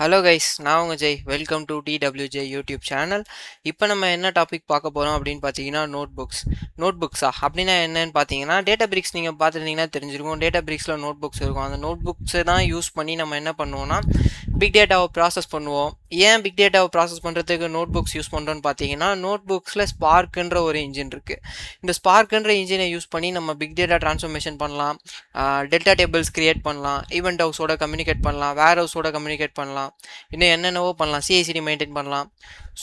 Hello guys, நான் உங்கள் Jai. Welcome to TWJ YouTube channel. இப்போ நம்ம என்ன டாபிக் பார்க்க போகிறோம் அப்படின்னு பார்த்தீங்கன்னா நோட் புக்ஸா அப்படின்னா என்னன்னு பார்த்தீங்கன்னா டேட்டா பிரிக்ஸ் நீங்கள் பார்த்துருந்தீங்கன்னா தெரிஞ்சிருக்கும். டேட்டா பிரிக்ஸில் நோட் புக்ஸ் இருக்கும். அந்த நோட் புக்ஸை தான் யூஸ் பண்ணி நம்ம என்ன பண்ணுவோம்னா பிக் டேட்டாவை ப்ராசஸ் பண்ணுவோம். ஏன் பிக் டேட்டாவை ப்ராசஸ் பண்ணுறதுக்கு நோட் புக்ஸ் யூஸ் பண்ணுறோன்னு பார்த்தீங்கன்னா நோட் புக்ஸில் ஸ்பார்க்குன்ற ஒரு இன்ஜின் இருக்குது. இந்த ஸ்பார்க்குன்ற இன்ஜினை யூஸ் பண்ணி நம்ம பிக் டேட்டா ட்ரான்ஸ்ஃபர்மேஷன் பண்ணலாம், டெல்டா டேபிள்ஸ் கிரியேட் பண்ணலாம், ஈவெண்ட் ஹவுஸோட கம்யூனிகேட் பண்ணலாம், வேர் ஹவுஸோட கம்யூனிகேட் பண்ணலாம், இன்னும் என்னென்னவோ பண்ணலாம், சிஐசிடி மெயின்டைன் பண்ணலாம்.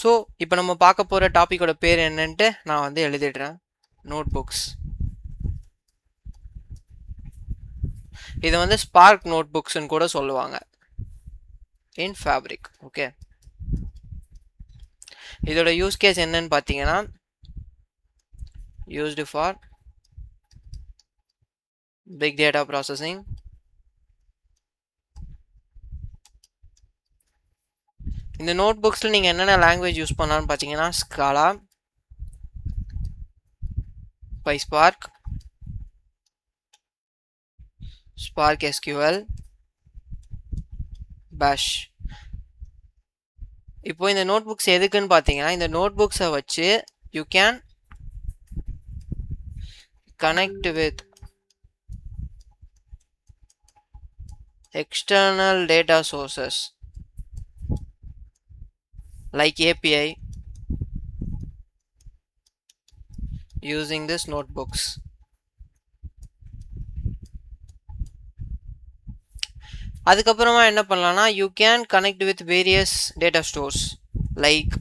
ஸோ இப்போ நம்ம பார்க்க போகிற டாப்பிக்கோட பேர் என்னன்ட்டு நான் வந்து எழுதிடுறேன். Note books. இதை வந்து ஸ்பார்க் நோட் புக்ஸ்ன்னு கூட சொல்லுவாங்க இன் ஃபேப்ரிக். ஓகே, இதோட யூஸ் கேஸ் என்னன்னு பார்த்தீங்கன்னா used for big data processing, இந்த நோட் புக்ஸில் நீங்கள் என்னென்ன லாங்குவேஜ் யூஸ் பண்ணலான்னு பார்த்தீங்கன்னா Scala, PySpark, Spark SQL, Bash. இப்போ இந்த நோட் புக்ஸ் எதுக்குன்னு பார்த்தீங்கன்னா இந்த நோட் புக்ஸை வச்சு you can connect with external data sources like API using this notebooks. அதுக்கப்புறமா என்ன பண்ணலாம்னா you can connect with various data stores like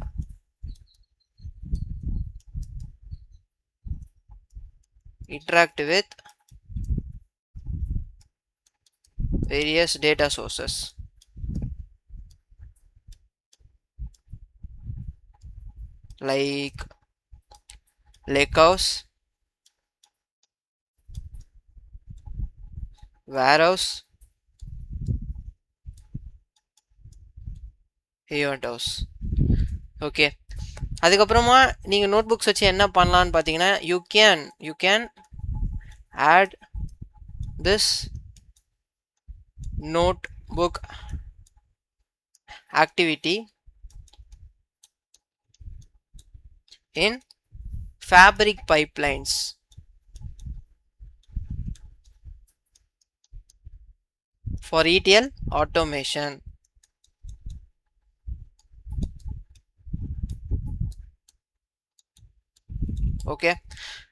interact with various data sources like lakehouse, warehouse, event house. Okay, அதுக்கப்புறமா நீங்கள் note books வச்சு என்ன பண்ணலான்னு பார்த்தீங்கன்னா you can add this notebook activity in Fabric pipelines for ETL automation. Okay,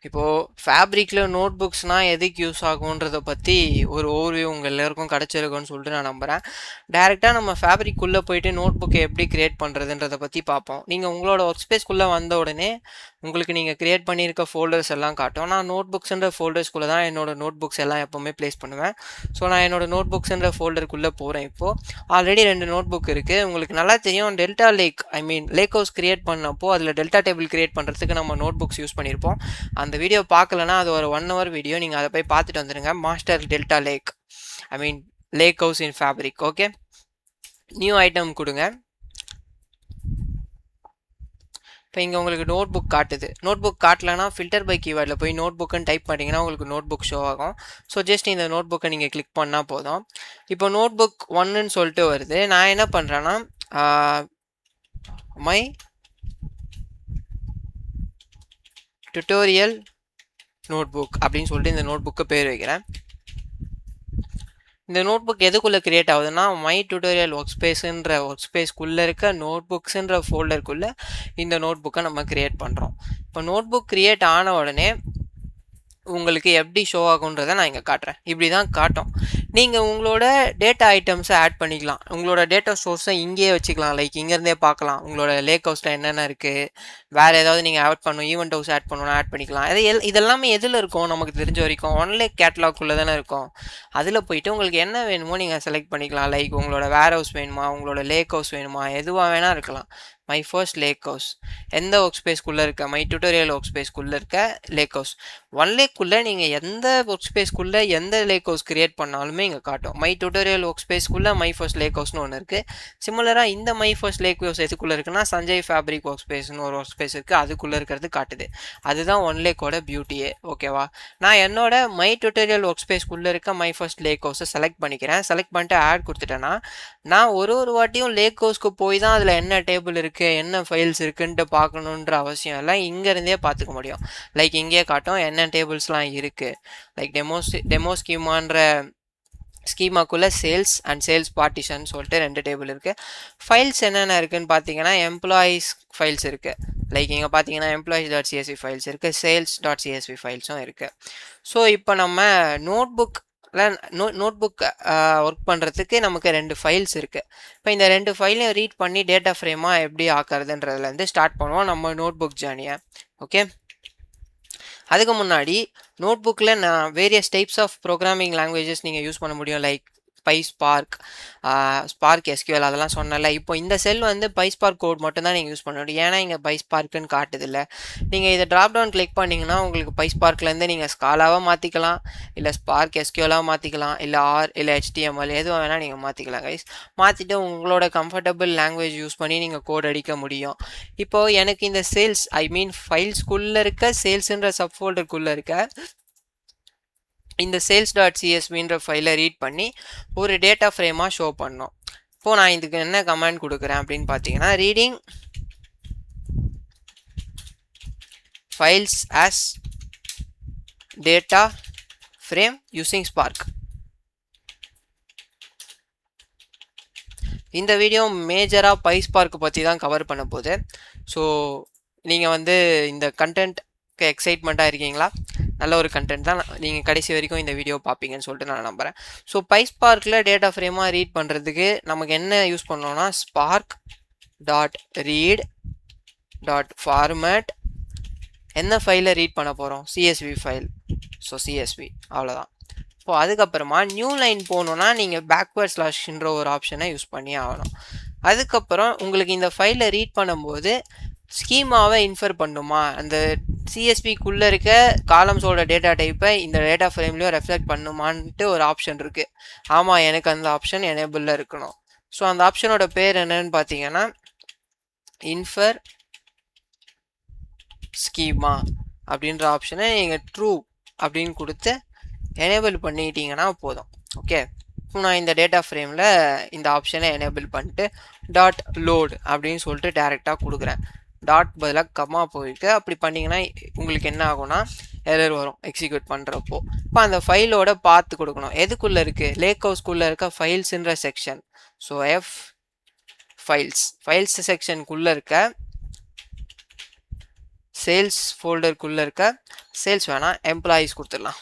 இப்போது ஃபேப்ரிக்கில் note புக்ஸ்னால் எதுக்கு use ஆகுன்றதை பற்றி ஒரு ஓவர்வியூ உங்கள் எல்லாருக்கும் கிடச்சிருக்குன்னு சொல்லிட்டு நான் நம்புகிறேன். டேரெக்டாக நம்ம ஃபேப்ரிக்குள்ளே போயிட்டு நோட் புக்கை எப்படி க்ரியேட் பண்ணுறதுன்றதை பற்றி பார்ப்போம். நீங்கள் உங்களோட ஒர்க் ஸ்பேஸ்க்குள்ளே வந்த உடனே உங்களுக்கு நீங்கள் க்ரியேட் பண்ணியிருக்க ஃபோல்டர்ஸ் எல்லாம் காட்டும். நான் நோட் புக்ஸ்ன்ற ஃபோல்டர்ஸ்குள்ளே தான் என்னோடய நோட் புக்ஸ் எல்லாம் எப்போவுமே ப்ளேஸ் பண்ணுவேன். ஸோ நான் என்னோடய நோட் புக்ஸ்ன்ற ஃபோல்டருக்குள்ளே போகிறேன். இப்போது ஆல்ரெடி 2 நோட் புக் இருக்குது. உங்களுக்கு நல்லா தெரியும், டெல்டா லேக் ஹவுஸ் க்ரியேட் பண்ணப்போ அதில் டெல்டா டேபிள் க்ரியேட் பண்ணுறதுக்கு நம்ம நோட் புக்ஸ் யூஸ் பண்ணியிருப்போம். அந்த வீடியோ பார்க்கலன்னா அது ஒரு 1 hour வீடியோ, நீங்கள் அதை போய் பார்த்துட்டு வந்துடுங்க. Master delta lakehouse in fabric. Okay, new item கொடுங்க. இப்போ இங்கே உங்களுக்கு நோட் புக் காட்டுது. நோட் புக் காட்டலைன்னா ஃபில்டர் பை கீவேர்டில் போய் நோட் புக்குன்னு டைப் பண்ணிங்கன்னா உங்களுக்கு நோட் புக் ஷோ ஆகும். ஸோ ஜஸ்ட் இந்த நோட் புக்கை நீங்கள் கிளிக் பண்ணால் போதும். இப்போ நோட் புக் 1ன்னு சொல்லிட்டு வருது. நான் என்ன பண்ணுறேன்னா மை டுட்டோரியல் நோட்புக் அப்படின்னு சொல்லிட்டு இந்த நோட் புக்கை பேர் வைக்கிறேன். இந்த நோட் புக் எதுக்குள்ளே க்ரியேட் ஆகுதுன்னா மை டுட்டோரியல் ஒர்க் ஸ்பேஸ்க்குள்ளே இருக்க நோட் புக்ஸுன்ற ஃபோல்டருக்குள்ளே இந்த நோட் புக்கை நம்ம க்ரியேட் பண்ணுறோம். இப்போ நோட் புக் க்ரியேட் ஆன உடனே உங்களுக்கு எப்படி ஷோ ஆகுன்றதை நான் இங்கே காட்டுறேன். இப்படி தான் காட்டும். நீங்கள் உங்களோட டேட்டா ஐட்டம்ஸை ஆட் பண்ணிக்கலாம். உங்களோட டேட்டா சோர்ஸை இங்கேயே வச்சுக்கலாம். லைக் இங்கேருந்தே பார்க்கலாம் உங்களோட லேக் ஹவுஸில் என்னென்ன இருக்குது, வேறு ஏதாவது நீங்கள் ஆட் பண்ணணும், ஈவெண்ட் ஹவுஸ் ஆட் பண்ணணும்னா ஆட் பண்ணிக்கலாம். இதெல்லாமே எதில் இருக்கும் நமக்கு தெரிஞ்ச வரைக்கும் ஒன்லேக் கேட்டலாக்குள்ளே தானே இருக்கும். அதில் போயிட்டு உங்களுக்கு என்ன வேணுமோ நீங்கள் செலக்ட் பண்ணிக்கலாம். லைக் உங்களோட வேர் ஹவுஸ் வேணுமா, உங்களோட லேக் ஹவுஸ் வேணுமா, எதுவாக வேணால் இருக்கலாம். My first lakh house. எந்த ஒர்க் ஸ்பேஸ்க்குள்ளே இருக்க மை டியூட்டோரியல் ஒர்க் ஸ்பேஸ்க்குள்ளே இருக்க லேக் ஹவுஸ். ஒன் லேக்குள்ளே நீங்கள் எந்த ஒர்க் ஸ்பேஸ்க்குள்ளே எந்த லேக் ஹவுஸ் கிரியேட் பண்ணாலுமே இங்கே காட்டும். மை டியூட்டோரியல் ஒர்க் ஸ்பேஸ்க்குள்ளே மை ஃபர்ஸ்ட் லேக் ஹவுஸ்னு ஒன்று இருக்குது. சிமிலராக இந்த மை ஃபர்ஸ்ட் லேக் ஹவுஸ் எதுக்குள்ளே இருக்குன்னா சஞ்சய் ஃபேப்ரிக் ஒர்க் ஸ்பேஸ்னு ஒரு ஒர்க் ஸ்பேஸ் இருக்குது, அதுக்குள்ளே இருக்கிறது காட்டுது. அதுதான் ஒன் லேக்கோட பியூட்டியே. ஓகேவா? நான் என்னோட மை டியூட்டோரியல் ஒர்க் ஸ்பேஸ்க்குள்ளே இருக்க மை ஃபர்ஸ்ட் லேக் ஹவுஸை செலக்ட் பண்ணிக்கிறேன். செலக்ட் பண்ணிட்டு ஆட் கொடுத்துட்டேன்னா நான் ஒரு வாட்டியும் லேக் ஹவுஸ்க்கு போய் தான் அதில் என்ன டேபிள் இருக்குது என்ன ஃபைல்ஸ் இருக்குன்ட்டு பார்க்கணுன்ற அவசியம் இல்லை. இங்கேருந்தே பார்த்துக்க முடியும். லைக் இங்கே காட்டும் என்ன டேபிள்ஸ்லாம் இருக்குது. லைக் டெமோ ஸ்கீமாக்குள்ளே சேல்ஸ் அண்ட் சேல்ஸ் பார்ட்டிஷன் சொல்லிட்டு 2 டேபிள் இருக்குது. ஃபைல்ஸ் என்னென்ன இருக்குதுன்னு பார்த்தீங்கன்னா எம்ப்ளாயீஸ் ஃபைல்ஸ் இருக்குது. லைக் இங்கே பார்த்தீங்கன்னா employees.csv ஃபைல்ஸ் இருக்குது, sales.csv ஃபைல்ஸும் இருக்குது. ஸோ இப்போ நம்ம நோட் புக் ஒர்க் பண்ணுறதுக்கு நமக்கு 2 ஃபைல்ஸ் இருக்குது. இப்போ இந்த 2 ஃபைலையும் ரீட் பண்ணி டேட்டா ஃப்ரேமாக எப்படி ஆக்கிறதுன்றதுலேருந்து ஸ்டார்ட் பண்ணுவோம் நம்ம நோட் புக் ஜேர்னியை. ஓகே, அதுக்கு முன்னாடி நோட் புக்கில் நான் various types of programming languages நீங்கள் யூஸ் பண்ண முடியும். லைக் PySpark, ஸ்பார்க் SQL அதெல்லாம் சொன்னல. இப்போ இந்த செல் வந்து PySpark கோட் மட்டும் தான் நீங்கள் யூஸ் பண்ண முடியும். ஏன்னா இங்கே PySparkன்னு காட்டுது இல்லை. நீங்கள் இதை ட்ராப் டவுன் கிளிக் பண்ணிங்கன்னா உங்களுக்கு PySparkலேருந்து நீங்கள் ஸ்காலாவாக மாற்றிக்கலாம், இல்லை ஸ்பார்க் SQLாக மாற்றிக்கலாம், இல்லை HTML எதுவும் வேணால் நீங்கள் மாற்றிக்கலாம் கைஸ். மாற்றிட்டு உங்களோட கம்ஃபர்டபுள் லாங்குவேஜ் யூஸ் பண்ணி நீங்கள் கோட் அடிக்க முடியும். இப்போது எனக்கு இந்த சேல்ஸ் ஃபைல்ஸ்குள்ளே இருக்க சேல்ஸுன்ற சப்ஃபோல்டருக்குள்ளே இருக்க இந்த sales.csvன்ற ஃபைலை ரீட் பண்ணி ஒரு டேட்டா ஃப்ரேமாக ஷோ பண்ணோம். இப்போது நான் இதுக்கு என்ன கமாண்ட் கொடுக்குறேன் அப்படின்னு பார்த்தீங்கன்னா reading files as data frame using spark. இந்த வீடியோ மேஜராக PySpark பற்றி தான் கவர் பண்ண போகுது. ஸோ நீங்கள் வந்து இந்த கண்டென்ட்க்கு எக்ஸைட்மெண்ட்டாக இருக்கீங்களா? நல்ல ஒரு கண்டென்ட் தான், நீங்கள் கடைசி வரைக்கும் இந்த வீடியோ பார்ப்பீங்கன்னு சொல்லிட்டு நான் நம்புகிறேன். ஸோ PySparkல டேட்டா ஃப்ரேமாக ரீட் பண்ணுறதுக்கு நமக்கு என்ன யூஸ் பண்ணோன்னா spark.read.format. என்ன ஃபைலை ரீட் பண்ண போகிறோம்? CSV file. ஸோ CSV அவ்வளோதான். இப்போ அதுக்கப்புறமா நியூ லைன் போகணுன்னா நீங்கள் பேக்வேர்ட் ஸ்லாஷ்ன்ற ஒரு ஆப்ஷனை யூஸ் பண்ணி ஆகணும். அதுக்கப்புறம் உங்களுக்கு இந்த ஃபைலை ரீட் பண்ணும்போது ஸ்கீமாவை இன்ஃபர் பண்ணுமா, அந்த CSVக்குள்ளே இருக்க காலம்ஸோட டேட்டா டைப்பை இந்த டேட்டா ஃப்ரேம்லேயும் ரெஃப்ளெக்ட் பண்ணுமான்ட்டு ஒரு ஆப்ஷன் இருக்குது. ஆமாம், எனக்கு அந்த ஆப்ஷன் எனேபிளில் இருக்கணும். ஸோ அந்த ஆப்ஷனோட பேர் என்னன்னு பார்த்தீங்கன்னா இன்ஃபர் ஸ்கீமா அப்படின்ற ஆப்ஷனை நீங்கள் ட்ரூ அப்படின்னு கொடுத்து எனேபிள் பண்ணிக்கிட்டீங்கன்னா போதும். ஓகே, இப்போ நான் இந்த டேட்டா ஃப்ரேமில் இந்த ஆப்ஷனை எனேபிள் பண்ணிட்டு .load அப்படின்னு சொல்லிட்டு டேரெக்டாக கொடுக்குறேன். டாட் பதிலாக கம்மா போயிட்டு அப்படி பண்ணிங்கன்னா உங்களுக்கு என்ன ஆகும்னா எரர் வரும் எக்ஸிக்யூட் பண்ணுறப்போ. இப்போ அந்த ஃபைலோட பார்த்து கொடுக்கணும். எதுக்குள்ளே இருக்குது? லேக் ஹவுஸ்க்குள்ளே இருக்க ஃபைல்ஸுன்ற செக்ஷன். ஸோ ஃபைல்ஸ் செக்ஷனுக்குள்ளே இருக்க சேல்ஸ் ஃபோல்டருக்குள்ளே இருக்க சேல்ஸ் வேணாம் எம்ப்ளாயீஸ் கொடுத்துடலாம்.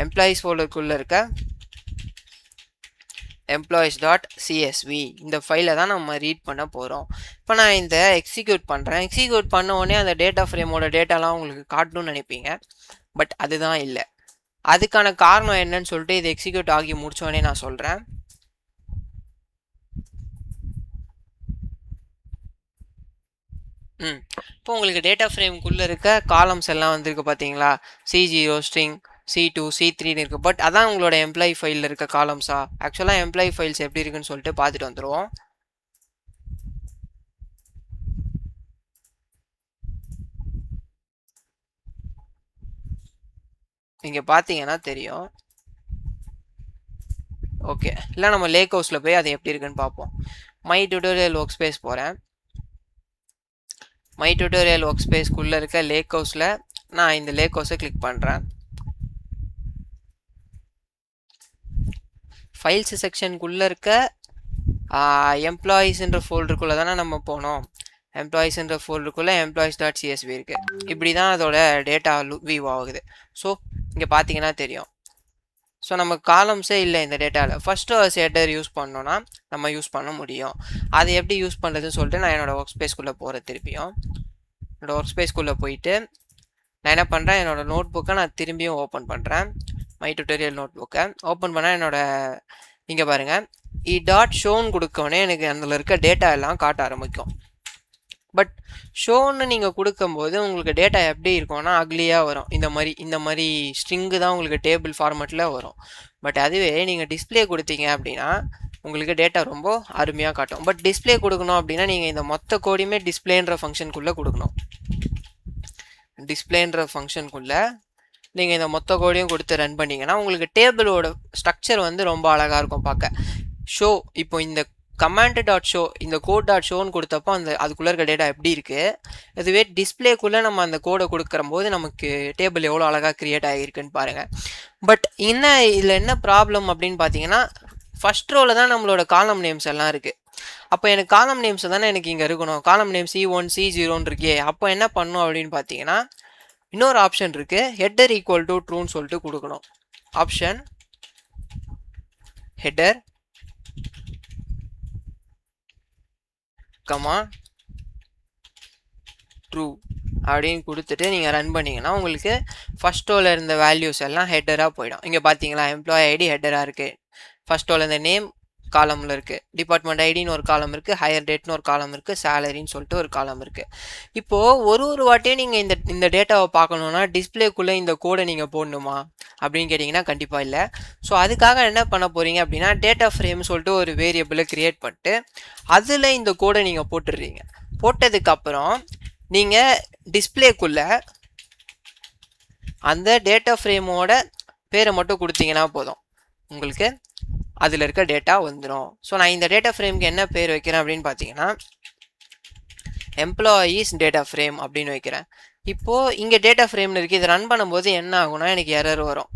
எம்ப்ளாயீஸ் ஃபோல்டருக்குள்ளே இருக்க employees.csv இந்த ஃபைலை தான் நம்ம ரீட் பண்ண போகிறோம். இப்போ நான் இந்த எக்ஸிக்யூட் பண்ணுறேன். எக்ஸிக்யூட் பண்ண உடனே அந்த டேட்டா ஃப்ரேமோட டேட்டாலாம் உங்களுக்கு காட்டணும்னு நினைப்பீங்க. பட் அதுதான் இல்லை. அதுக்கான காரணம் என்னன்னு சொல்லிட்டு இது எக்ஸிக்யூட் ஆகி முடிச்சோடனே நான் சொல்கிறேன். இப்போ உங்களுக்கு டேட்டா ஃப்ரேம்குள்ளே இருக்க காலம்ஸ் எல்லாம் வந்திருக்கு பார்த்தீங்களா? C0 ஸ்ட்ரிங் C2 C3 இருக்குது. பட் அதான் உங்களோட எம்ப்ளாயி ஃபைலில் இருக்க காலம்ஸா? ஆக்சுவலாக எம்ப்ளாயி ஃபைல்ஸ் எப்படி இருக்குன்னு சொல்லிட்டு பார்த்துட்டு வந்துடுவோம். இங்கே பார்த்தீங்கன்னா தெரியும். ஓகே, இல்லை நம்ம லேக் ஹவுஸில் போய் அது எப்படி இருக்குன்னு பார்ப்போம். மை டியூட்டோரியல் ஒர்க் ஸ்பேஸ் போகிறேன். மை டியூட்டோரியல் ஒர்க் ஸ்பேஸ்க்குள்ளே இருக்க லேக் ஹவுஸில் நான் இந்த லேக் ஹவுஸை கிளிக் பண்ணுறேன். ஃபைல்ஸ் செக்ஷனுக்குள்ளே இருக்க எம்ப்ளாயீஸ்ன்ற ஃபோல்டருக்குள்ளே தானே நம்ம போனோம். எம்ப்ளாயீஸ்ன்ற ஃபோல்டருக்குள்ளே employees.csv இருக்குது. இப்படி தான் அதோட டேட்டா வியூ ஆகுது. ஸோ இங்கே பார்த்தீங்கன்னா தெரியும். ஸோ நம்ம காலம்ஸே இல்லை இந்த டேட்டாவில். ஃபஸ்ட்டு ஒரு ஹெடர் யூஸ் பண்ணோன்னா நம்ம யூஸ் பண்ண முடியும். அதை எப்படி யூஸ் பண்ணுறதுன்னு சொல்லிட்டு நான் என்னோடய ஒர்க் ஸ்பேஸ்க்குள்ளே போகிறேன். திருப்பியும் என்னோடய ஒர்க் ஸ்பேஸ்க்குள்ளே போயிட்டு நான் என்ன பண்ணுறேன், என்னோடய நோட் புக்கை நான் திரும்பியும் ஓப்பன் பண்ணுறேன். மை டியூட்டோரியல் நோட் புக்கை ஓப்பன் பண்ணால் இங்கே பாருங்கள் டாட் ஷோன்னு கொடுக்கோடனே எனக்கு அதில் இருக்க டேட்டா எல்லாம் காட்ட ஆரம்பிக்கும். பட் ஷோன்னு நீங்கள் கொடுக்கும்போது உங்களுக்கு டேட்டா எப்படி இருக்கும்னா அக்லியாக வரும். இந்த மாதிரி ஸ்ட்ரிங்கு தான் உங்களுக்கு டேபிள் ஃபார்மேட்டில் வரும். பட் அதுவே நீங்கள் டிஸ்பிளே கொடுத்தீங்க அப்படின்னா உங்களுக்கு டேட்டா ரொம்ப அருமையாக காட்டும். பட் டிஸ்பிளே கொடுக்கணும் அப்படின்னா நீங்கள் இந்த மொத்த கோடையுமே டிஸ்பிளேன்ற ஃபங்க்ஷனுக்குள்ளே கொடுக்கணும். டிஸ்பிளேன்ற ஃபங்க்ஷனுக்குள்ளே நீங்கள் இந்த மொத்த கோடையும் கொடுத்து ரன் பண்ணிங்கன்னா உங்களுக்கு டேபிளோட ஸ்ட்ரக்சர் வந்து ரொம்ப அழகாக இருக்கும் பார்க்க. ஷோ இப்போ இந்த கமாண்ட் டாட் ஷோ இந்த கோட் டாட் ஷோன்னு கொடுத்தப்போ அதுக்குள்ளே இருக்க டேட்டா எப்படி இருக்குது, இதுவே டிஸ்பிளேக்குள்ளே நம்ம அந்த கோடை கொடுக்குற போது நமக்கு டேபிள் எவ்வளோ அழகாக க்ரியேட் ஆகிருக்குன்னு பாருங்கள். பட் இதில் என்ன ப்ராப்ளம் அப்படின்னு பார்த்தீங்கன்னா ஃபர்ஸ்ட் ரோவில் தான் நம்மளோட காலம் நேம்ஸ் எல்லாம் இருக்குது. அப்போ எனக்கு காலம் நேம்ஸ் தானே எனக்கு இங்கே இருக்கணும். காலம் நேம் C1 C0 இருக்கே. அப்போ என்ன பண்ணும் அப்படின்னு பார்த்தீங்கன்னா இன்னொரு ஆப்ஷன் இருக்குது, ஹெட்டர் ஈக்குவல் டு ட்ரூன்னு சொல்லிட்டு கொடுக்கணும். ஆப்ஷன் ஹெட்டர் கமா ட்ரூ அப்படின்னு கொடுத்துட்டு நீங்கள் ரன் பண்ணிங்கன்னா உங்களுக்கு ஃபர்ஸ்ட் ரோவில் இருந்த வேல்யூஸ் எல்லாம் ஹெட்டராக போயிடும். இங்கே பார்த்தீங்களா எம்ப்ளாயி ஐடி ஹெட்டராக இருக்குது, ஃபர்ஸ்ட் ரோவில் இந்த நேம் காலமில் இருக்குது, டிபார்ட்மெண்ட் ஐடின்னு ஒரு காலம் இருக்குது, ஹையர் டேட்னு ஒரு காலம் இருக்குது, சேலரின்னு சொல்லிட்டு ஒரு காலம் இருக்குது. இப்போது ஒரு வாட்டியும் நீங்கள் இந்த டேட்டாவை பார்க்கணுன்னா டிஸ்பிளேக்குள்ளே இந்த கோடை நீங்கள் போடணுமா அப்படின்னு கேட்டிங்கன்னா கண்டிப்பாக இல்லை. ஸோ அதுக்காக என்ன பண்ண போகிறீங்க அப்படின்னா டேட்டா ஃப்ரேம் சொல்லிட்டு ஒரு வேரியபிளை க்ரியேட் பண்ணிட்டு அதில் இந்த கோடை நீங்கள் போட்டுடுறீங்க. போட்டதுக்கப்புறம் நீங்கள் டிஸ்பிளேக்குள்ளே அந்த டேட்டா ஃப்ரேமோட பேரை மட்டும் கொடுத்தீங்கன்னா போதும், உங்களுக்கு அதில் இருக்க டேட்டா வந்துடும். ஸோ நான் இந்த டேட்டா ஃப்ரேம்க்கு என்ன பேர் வைக்கிறேன் அப்படின்னு பார்த்தீங்கன்னா எம்ப்ளாயீஸ் டேட்டா ஃப்ரேம் அப்படின்னு வைக்கிறேன். இப்போது இங்கே டேட்டா ஃப்ரேம்னு இருக்குது. இதை ரன் பண்ணும்போது என்ன ஆகும்னா எனக்கு எரர் வரும்.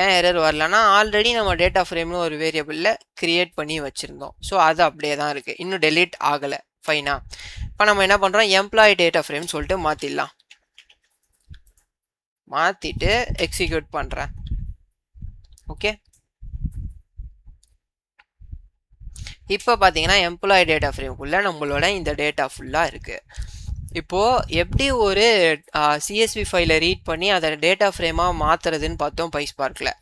ஏன் எரர் வரலன்னா ஆல்ரெடி நம்ம டேட்டா ஃப்ரேம்னு ஒரு வேரியபிளில் க்ரியேட் பண்ணி வச்சுருந்தோம். ஸோ அது அப்படியே தான் இருக்குது, இன்னும் டெலீட் ஆகலை. ஃபைனா இப்போ நம்ம என்ன பண்ணுறோம், எம்ப்ளாயி டேட்டா ஃப்ரேம் சொல்லிட்டு மாற்றிடலாம். மாற்றிட்டு எக்ஸிக்யூட் பண்ணுறேன். ஓகே, இப்போ பார்த்தீங்கன்னா எம்ப்ளாயி டேட்டா ஃப்ரேம்குள்ளே நம்மளோட இந்த டேட்டா ஃபுல்லாக இருக்குது. இப்போது எப்படி ஒரு CSV ஃபைலை ரீட் பண்ணி அதை டேட்டா ஃப்ரேமாக மாற்றுறதுன்னு பார்த்தோம் பைஸ்பார்க்கில்.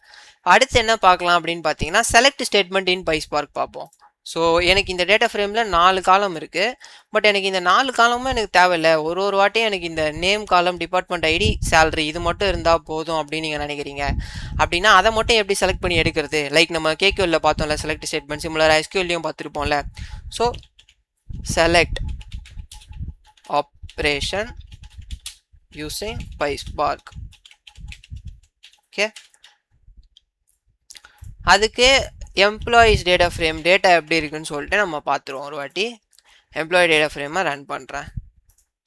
அடுத்து என்ன பார்க்கலாம் அப்படின்னு பார்த்தீங்கன்னா செலக்ட் ஸ்டேட்மெண்ட் இன் பைஸ்பார்க் பார்ப்போம். ஸோ எனக்கு இந்த டேட்டா ஃப்ரேமில் 4 காலம் இருக்குது. பட் எனக்கு இந்த 4 காலமும் எனக்கு தேவையில்லை. ஒரு வாட்டியும் எனக்கு இந்த நேம் காலம், டிபார்ட்மெண்ட் ஐடி, சேலரி இது மட்டும் இருந்தால் போதும் அப்படின்னு நீங்கள் நினைக்கிறீங்க அப்படின்னா அதை மட்டும் எப்படி செலக்ட் பண்ணி எடுக்கிறது? லைக் நம்ம KQL பார்த்தோம்ல செலக்ட் ஸ்டேட்மெண்ட், சிமிலராக SQLலையும் பார்த்துருப்போம்ல. So select operation using PySpark. Okay, அதுக்கு எம்ப்ளாயீஸ் டேட்டா ஃப்ரேம் டேட்டா எப்படி இருக்குன்னு சொல்லிட்டு நம்ம பார்த்துருவோம். ஒரு வாட்டி எம்ப்ளாயி டேட்டா ஃப்ரேமை ரன் பண்ணுறேன்.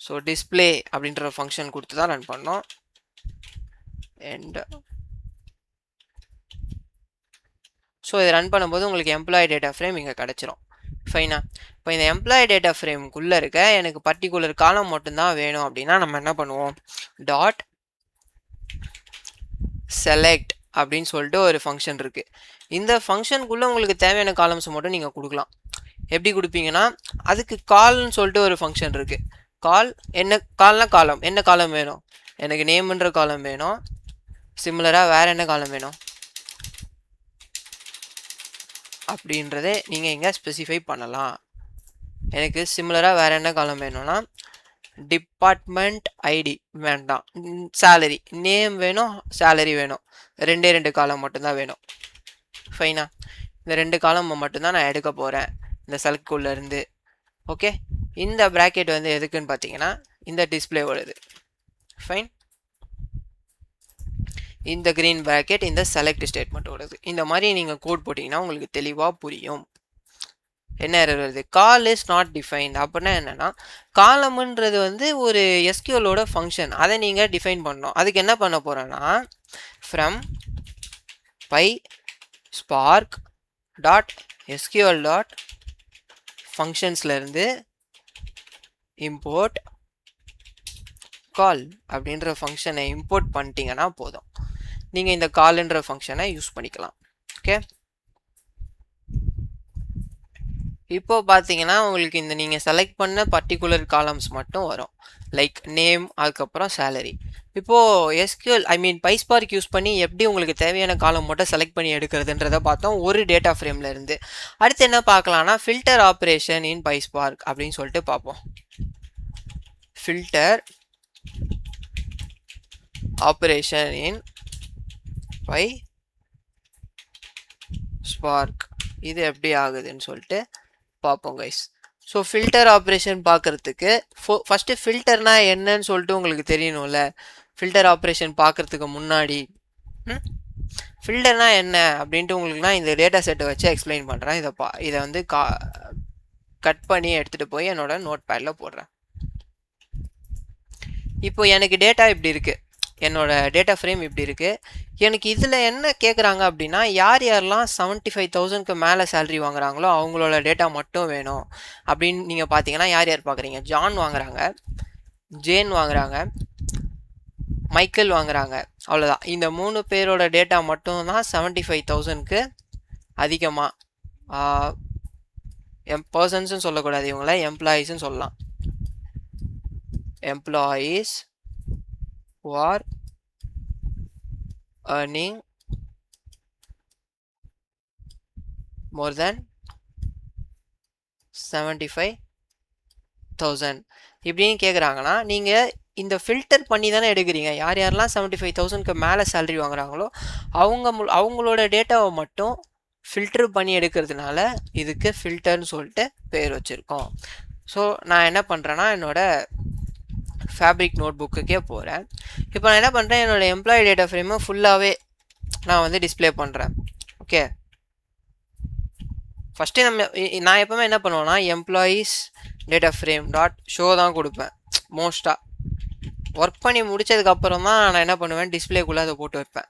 ஸோ டிஸ்பிளே அப்படின்ற ஃபங்க்ஷன் கொடுத்து தான் ரன் பண்ணோம். அண்ட் ஸோ இதை ரன் பண்ணும்போது உங்களுக்கு எம்ப்ளாயி டேட்டா ஃப்ரேம் இங்கே கிடச்சிரும். ஃபைனா இப்போ இந்த எம்ப்ளாயி டேட்டா ஃப்ரேமுக்குள்ளே இருக்க எனக்கு பர்டிகுலர் காலம் மட்டும்தான் வேணும் அப்படின்னா நம்ம என்ன பண்ணுவோம், டாட் செலக்ட் அப்படின்னு சொல்லிட்டு ஒரு ஃபங்க்ஷன் இருக்குது. இந்த ஃபங்க்ஷனுக்குள்ளே உங்களுக்கு தேவையான காலம்ஸ் மட்டும் நீங்கள் கொடுக்கலாம். எப்படி கொடுப்பீங்கன்னா அதுக்கு கால்னு சொல்லிட்டு ஒரு ஃபங்க்ஷன் இருக்குது. கால் என்ன கால்னா காலம், என்ன காலம் வேணும், எனக்கு நேம்ன்ற காலம் வேணும். சிமிலராக வேறு என்ன காலம் வேணும் அப்படின்றதே நீங்கள் இங்கே ஸ்பெசிஃபை பண்ணலாம். எனக்கு சிமிலராக வேறு என்ன காலம் வேணும்னா டிபார்ட்மெண்ட் ஐடி வேண்டாம், சேலரி நேம் வேணும், சேலரி வேணும். 2 காலம் மட்டும்தான் வேணும். ஃபைனா இந்த 2 காலம் மட்டும்தான் நான் எடுக்க போகிறேன் இந்த செலக்ட்குள்ளே இருந்து. ஓகே, இந்த ப்ராக்கெட் வந்து எதுக்குன்னு பார்த்தீங்கன்னா இந்த டிஸ்பிளே வருது. ஃபைன், இந்த க்ரீன் ப்ராக்கெட் இந்த செலக்ட் ஸ்டேட்மெண்ட் வருது. இந்த மாதிரி நீங்கள் கோட் போட்டிங்கன்னா உங்களுக்கு தெளிவாக புரியும். என்ன எரர் வருது, கால் இஸ் நாட் டிஃபைன்ட். அப்படின்னா என்னென்னா காலம்ன்றது வந்து ஒரு SQLோட ஃபங்க்ஷன், அதை நீங்கள் டிஃபைன் பண்ணணும். அதுக்கு என்ன பண்ண போகிறேன்னா from PySpark dot SQL dot ஃபங்க்ஷன்ஸ்லேருந்து இம்போர்ட் கால் அப்படின்ற ஃபங்க்ஷனை இம்போர்ட் பண்ணிட்டீங்கன்னா போதும், நீங்கள் இந்த கால்ன்ற ஃபங்க்ஷனை யூஸ் பண்ணிக்கலாம். ஓகே, இப்போ பார்த்தீங்கன்னா உங்களுக்கு இந்த நீங்கள் செலக்ட் பண்ண பர்டிகுலர் காலம்ஸ் மட்டும் வரும். லைக் நேம், அதுக்கப்புறம் சேலரி. இப்போது எஸ்கியூஎல் PySpark யூஸ் பண்ணி எப்படி உங்களுக்கு தேவையான காலம் மட்டும் செலக்ட் பண்ணி எடுக்கிறதுன்றதை பார்த்தோம் ஒரு டேட்டா ஃப்ரேமில் இருந்து. அடுத்து என்ன பார்க்கலாம்னா ஃபில்டர் ஆப்ரேஷன் இன் PySpark அப்படின்னு சொல்லிட்டு பார்ப்போம். ஃபில்டர் ஆப்ரேஷன் இன் PySpark இது எப்படி ஆகுதுன்னு சொல்லிட்டு பார்ப்போம் கைஸ். ஸோ ஃபில்டர் ஆப்ரேஷன் பார்க்குறதுக்கு ஃபஸ்ட்டு ஃபில்டர்னா என்னன்னு சொல்லிட்டு உங்களுக்கு தெரியணும்ல. ஃபில்டர் ஆப்ரேஷன் பார்க்குறதுக்கு முன்னாடி ஃபில்டர்னா என்ன அப்படின்ட்டு உங்களுக்கு நான் இந்த டேட்டா செட்டை வச்சு எக்ஸ்பிளைன் பண்ணுறேன். இதை வந்து கட் பண்ணி எடுத்துகிட்டு போய் என்னோட நோட் பேடில் போடுறேன். இப்போ எனக்கு டேட்டா இப்படி இருக்குது, என்னோட டேட்டா ஃப்ரேம் இப்படி இருக்குது. எனக்கு இதில் என்ன கேட்குறாங்க அப்படின்னா யார் யாரெல்லாம் 75,000க்கு மேலே சேலரி வாங்குறாங்களோ அவங்களோட டேட்டா மட்டும் வேணும் அப்படின்னு நீங்கள் பார்த்தீங்கன்னா யார் யார் பார்க்குறீங்க? ஜான் வாங்குறாங்க, ஜேன் வாங்குறாங்க, மைக்கேல் வாங்குறாங்க. அவ்வளோதான். இந்த 3 பேரோட டேட்டா மட்டும்தான் 75,000க்கு அதிகமாக. பர்சன்ஸ்ன்னு சொல்லக்கூடாது, இவங்கள எம்ப்ளாயீஸ்ன்னு சொல்லலாம். Employees who are earning more than 75,000 இப்படின்னு கேட்குறாங்கன்னா நீங்கள் இந்த ஃபில்டர் பண்ணி தானே எடுக்கிறீங்க. யார் யாரெல்லாம் 75,000க்கு மேலே சேலரி வாங்குறாங்களோ அவங்களோட டேட்டாவை மட்டும் ஃபில்டர் பண்ணி எடுக்கிறதுனால இதுக்கு ஃபில்டர்னு சொல்லிட்டு பேர் வச்சுருக்கோம். ஸோ நான் என்ன பண்ணுறேன்னா என்னோட ஃபேப்ரிக் நோட் புக்குக்கே போகிறேன். இப்போ நான் என்ன பண்ணுறேன், என்னோடய எம்ப்ளாயி டேட்டா ஃப்ரேமை ஃபுல்லாகவே நான் வந்து டிஸ்பிளே பண்ணுறேன். ஓகே, ஃபஸ்ட்டு நான் எப்போவுமே என்ன பண்ணுவேன்னா employees data frame dot show தான் கொடுப்பேன். மோஸ்ட்டாக ஒர்க் பண்ணி முடித்ததுக்கப்புறம் தான் நான் என்ன பண்ணுவேன், டிஸ்பிளேக்குள்ளே அதை போட்டு வைப்பேன்.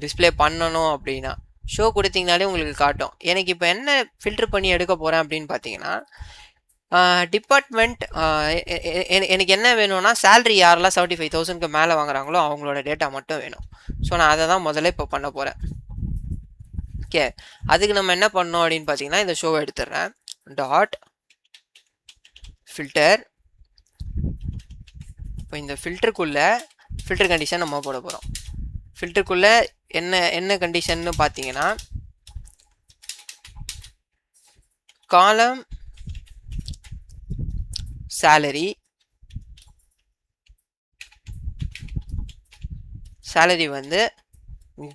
டிஸ்பிளே பண்ணணும் அப்படின்னா ஷோ கொடுத்தீங்கனாலே உங்களுக்கு காட்டும். எனக்கு இப்போ என்ன ஃபில்டர் பண்ணி எடுக்க போகிறேன் அப்படின்னு பார்த்தீங்கன்னா டிபார்ட்மெண்ட் எனக்கு என்ன வேணும்னா சேலரி யாரெல்லாம் 75,000க்கு மேலே வாங்குறாங்களோ அவங்களோட டேட்டா மட்டும் வேணும். ஸோ நான் அதை தான் முதல்ல இப்போ பண்ண போகிறேன். ஓகே, அதுக்கு நம்ம என்ன பண்ணோம் அப்படின்னு பார்த்தீங்கன்னா இந்த ஷோவை எடுத்துடுறேன். Dot filter. இப்போ இந்த ஃபில்டருக்குள்ளே ஃபில்டர் கண்டிஷன் நம்ம போட போகிறோம். ஃபில்டருக்குள்ளே என்ன கண்டிஷன்னு பார்த்தீங்கன்னா காலம் சேலரி வந்து